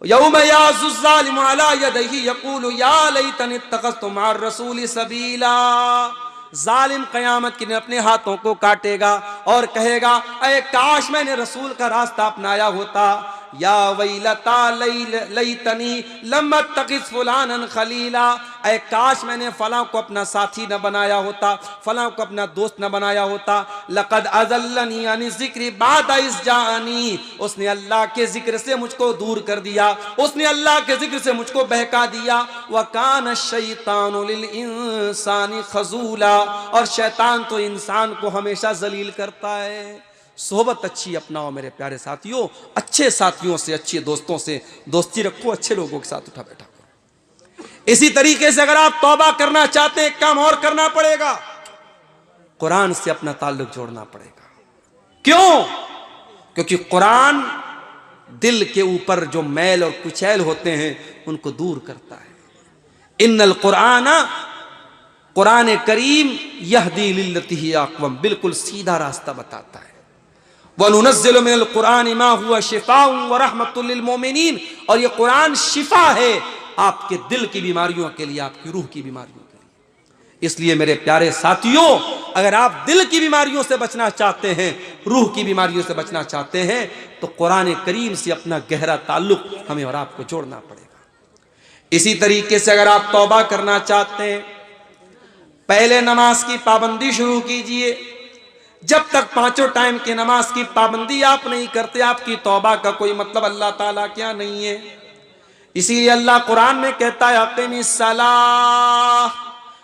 यौम याज़ुज़ ज़ालिमु अला यदैहि यक़ूलु या लैतनी इत्तखज़तु मअर रसूलि सबीला, जालिम क़यामत के दिन अपने हाथों को काटेगा और कहेगा अरे काश मैंने रसूल का रास्ता अपनाया होता। या वैलता लैतनी लम अत्तखिज़ फुलानन खलीला, ऐ काश मैंने फलां को अपना साथी न बनाया होता, फलां को अपना दोस्त न बनाया होता। लक़द अज़ल्लनी अनि ज़िक्री बाद इज़ जानी, उसने अल्लाह के जिक्र से मुझको दूर कर दिया, उसने अल्लाह के जिक्र से मुझको बहका दिया। व कान शैतानु लिल इंसानी खजूला, और शैतान तो इंसान को हमेशा जलील करता है। सोहबत अच्छी अपनाओ मेरे प्यारे साथियों, अच्छे साथियों से, अच्छे दोस्तों से दोस्ती रखो, अच्छे लोगों के साथ उठा बैठा करो। इसी तरीके से अगर आप तौबा करना चाहते हैं, काम और करना पड़ेगा, कुरान से अपना ताल्लुक जोड़ना पड़ेगा। क्यों? क्योंकि कुरान दिल के ऊपर जो मैल और कुचैल होते हैं उनको दूर करता है। इन्नल कुराना, कुरान करीम यहदी लिल्लती ही अक़वम, बिल्कुल सीधा रास्ता बताता है। वनुनज़्ज़िलु मिनल कुरान मा हुवा शिफ़ाउन व रहमतुल लिल मोमिनीन, और ये कुरान शिफा है आपके दिल की बीमारियों के लिए, आपकी रूह की बीमारियों के लिए। इसलिए मेरे प्यारे साथियों, अगर आप दिल की बीमारियों से बचना चाहते हैं, रूह की बीमारियों से बचना चाहते हैं, तो कुरान करीम से अपना गहरा ताल्लुक हमें और आपको जोड़ना पड़ेगा। इसी तरीके से अगर आप तौबा करना चाहते हैं, पहले नमाज की पाबंदी शुरू कीजिए। जब तक 5 टाइम की नमाज की पाबंदी आप नहीं करते, आपकी तौबा का कोई मतलब अल्लाह ताला क्या नहीं है। इसीलिए अल्लाह कुरान में कहता है अक़ीमिस्सलाह,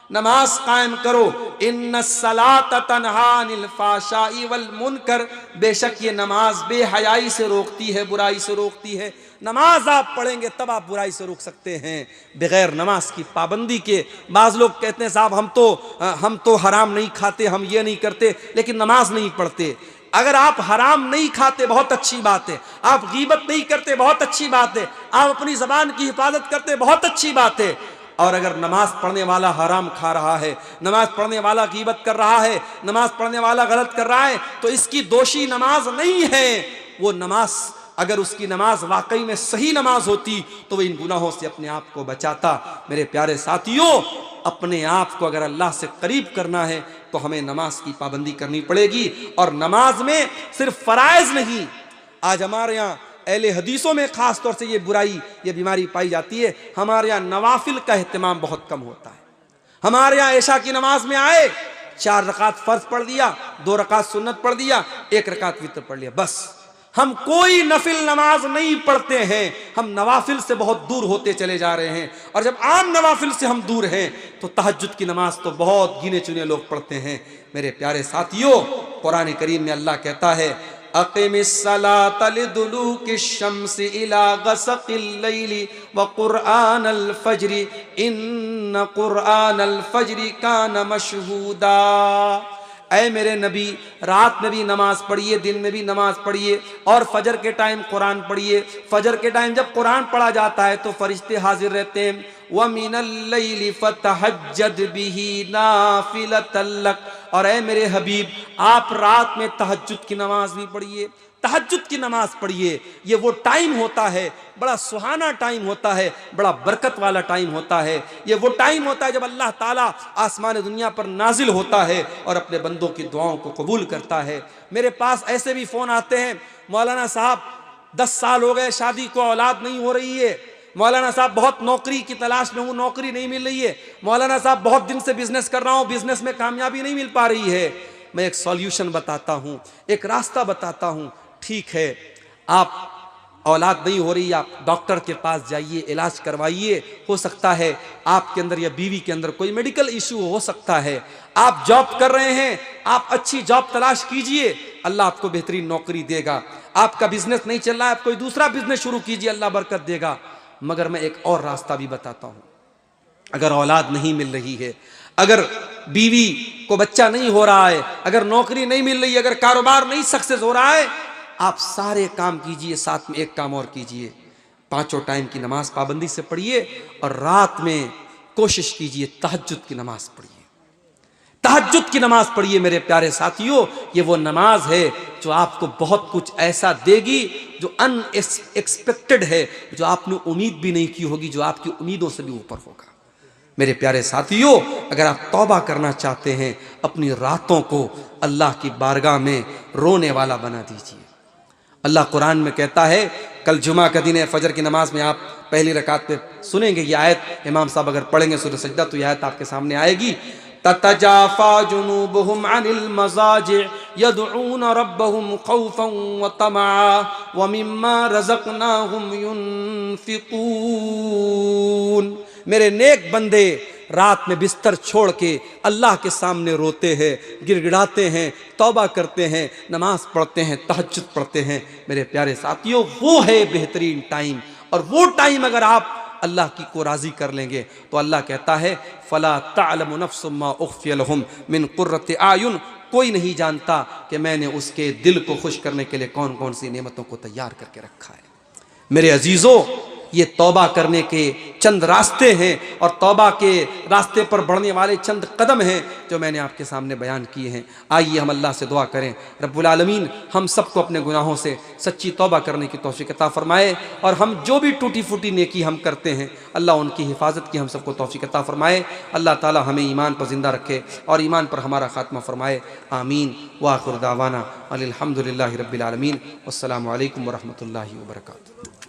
नमाज कायम करो। इन्नस्सलात तन्हा अनिल फ़ाशाई वल मुनकर, बेशक ये नमाज बेहयाई से रोकती है, बुराई से रोकती है। नमाज आप पढ़ेंगे तब आप बुराई से रोक सकते हैं, बगैर नमाज की पाबंदी के। बाज़ लोग कहते हैं साहब हम तो हराम नहीं खाते, हम ये नहीं करते, लेकिन नमाज नहीं पढ़ते। अगर आप हराम नहीं खाते बहुत अच्छी बात है, आप गीबत नहीं करते बहुत अच्छी बात है, आप अपनी ज़बान की हिफाजत करते बहुत अच्छी बात है, और अगर नमाज पढ़ने वाला हराम खा रहा है, नमाज पढ़ने वाला गीबत कर रहा है, नमाज पढ़ने वाला गलत कर रहा है, तो इसकी दोषी नमाज नहीं है, वो नमाज अगर उसकी नमाज वाकई में सही नमाज होती तो वह इन गुनाहों से अपने आप को बचाता। मेरे प्यारे साथियों, अपने आप को अगर अल्लाह से करीब करना है तो हमें नमाज की पाबंदी करनी पड़ेगी। और नमाज में सिर्फ फराइज नहीं, आज हमारे यहाँ अहले हदीसों में खास तौर से ये बुराई, ये बीमारी पाई जाती है, हमारे यहाँ नवाफिल का एहतमाम बहुत कम होता है। हमारे यहाँ ऐशा की नमाज में आए 4 रकात फर्ज पढ़ दिया, 2 रकात सुन्नत पढ़ दिया, 1 रकात वितर पढ़ लिया, बस। हम कोई नफिल नमाज नहीं पढ़ते हैं, हम नवाफिल से बहुत दूर होते चले जा रहे हैं। और जब आम नवाफिल से हम दूर हैं तो तहज्जुद की नमाज तो बहुत गिने चुने लोग पढ़ते हैं। मेरे प्यारे साथियों, कुरान करीम में अल्लाह कहता है अक़िमिस्सलाता लिदुलूकिश्शम्सि इला ग़सक़िल लैली व क़ुरआनल फ़ज्रि इन्न क़ुरआनल फ़ज्रि कान मशहूदा। ऐ मेरे नबी, रात में भी नमाज पढ़िए, दिन में भी नमाज पढ़िए, और फजर के टाइम कुरान पढ़िए। फजर के टाइम जब कुरान पढ़ा जाता है तो फरिश्ते हाजिर रहते हैं। व मिनल लैली फतहज्जद बिही नाफिलतल लक। और ऐ मेरे हबीब, आप रात में तहज्जुद की नमाज भी पढ़िए, तहज्जुद की नमाज पढ़िए। ये वो टाइम होता है, बड़ा सुहाना टाइम होता है, बड़ा बरकत वाला टाइम होता है। ये वो टाइम होता है जब अल्लाह ताला आसमान दुनिया पर नाजिल होता है और अपने बंदों की दुआओं को कबूल करता है। मेरे पास ऐसे भी फ़ोन आते हैं, मौलाना साहब 10 साल हो गए शादी को, औलाद नहीं हो रही है। मौलाना साहब बहुत नौकरी की तलाश में हूँ, नौकरी नहीं मिल रही है। मौलाना साहब बहुत दिन से बिजनेस कर रहा हूँ, बिजनेस में कामयाबी नहीं मिल पा रही है। मैं एक सॉल्यूशन बताता हूँ, एक रास्ता बताता हूँ। ठीक है, आप औलाद नहीं हो रही, आप डॉक्टर के पास जाइए, इलाज करवाइए। हो सकता है आपके अंदर या बीवी के अंदर कोई मेडिकल इशू हो सकता है। आप जॉब कर रहे हैं, आप अच्छी जॉब तलाश कीजिए, अल्लाह आपको बेहतरीन नौकरी देगा। आपका बिजनेस नहीं चल रहा है, आप कोई दूसरा बिजनेस शुरू कीजिए, अल्लाह बरकत देगा। मगर मैं एक और रास्ता भी बताता हूँ। अगर औलाद नहीं मिल रही है, अगर बीवी को बच्चा नहीं हो रहा है, अगर नौकरी नहीं मिल रही है, अगर कारोबार नहीं सक्सेस हो रहा है, आप सारे काम कीजिए, साथ में एक काम और कीजिए। 5 टाइम की नमाज पाबंदी से पढ़िए और रात में कोशिश कीजिए तहज्जुद की नमाज पढ़िए। तहज्जुद की नमाज पढ़िए मेरे प्यारे साथियों। ये वो नमाज है जो आपको बहुत कुछ ऐसा देगी जो अनएक्सपेक्टेड है, जो आपने उम्मीद भी नहीं की होगी, जो आपकी उम्मीदों से भी ऊपर होगा। मेरे प्यारे साथियों, अगर आप तौबा करना चाहते हैं, अपनी रातों को अल्लाह की बारगाह में रोने वाला बना दीजिए। अल्लाह कुरान में कहता है, कल जुमा का दिन है, फजर की नमाज में आप पहली रकात पे सुनेंगे ये आयत, इमाम साहब अगर पढ़ेंगे सूरह सजदा तो ये आयत आपके सामने आएगी। ततजाफा जुनूबुहुम अनिल मज़ाजिअ यदऊन रब्बहुम खौफन व तमआ व मिम्मा रज़क़नाहुम युनफिकून। मेरे नेक बंदे रात में बिस्तर छोड़ के अल्लाह के सामने रोते हैं, गिड़गिड़ाते हैं, तौबा करते हैं, नमाज पढ़ते हैं, तहज्जुद पढ़ते हैं। मेरे प्यारे साथियों, वो है बेहतरीन टाइम। और वो टाइम अगर आप अल्लाह को राज़ी कर लेंगे तो अल्लाह कहता है फ़ला तअलमु नफ्सुम मा उख़फ़िय लहुम मिन क़ुर्रति आयुन। कोई नहीं जानता कि मैंने उसके दिल को खुश करने के लिए कौन कौन सी नेमतों को तैयार करके रखा है। मेरे अजीज़ों, ये तौबा करने के चंद रास्ते हैं और तौबा के रास्ते पर बढ़ने वाले चंद कदम हैं जो मैंने आपके सामने बयान किए हैं। आइए हम अल्लाह से दुआ करें, रब्बुल आलमीन हम सबको अपने गुनाहों से सच्ची तौबा करने की तौफीक अता फरमाए। और हम जो भी टूटी फूटी नेकी हम करते हैं, अल्लाह उनकी हिफाजत की हम सबको तौफीक अता फरमाए। अल्लाह ताला हमें ईमान पर ज़िंदा रखे और ईमान पर हमारा खात्मा फरमाए। आमीन। व आखिर दावाना अनिल हम्दुलिल्लाहि रब्बिल आलमीन। अस्सलामु अलैकुम व रहमतुल्लाहि व बरकातुहू।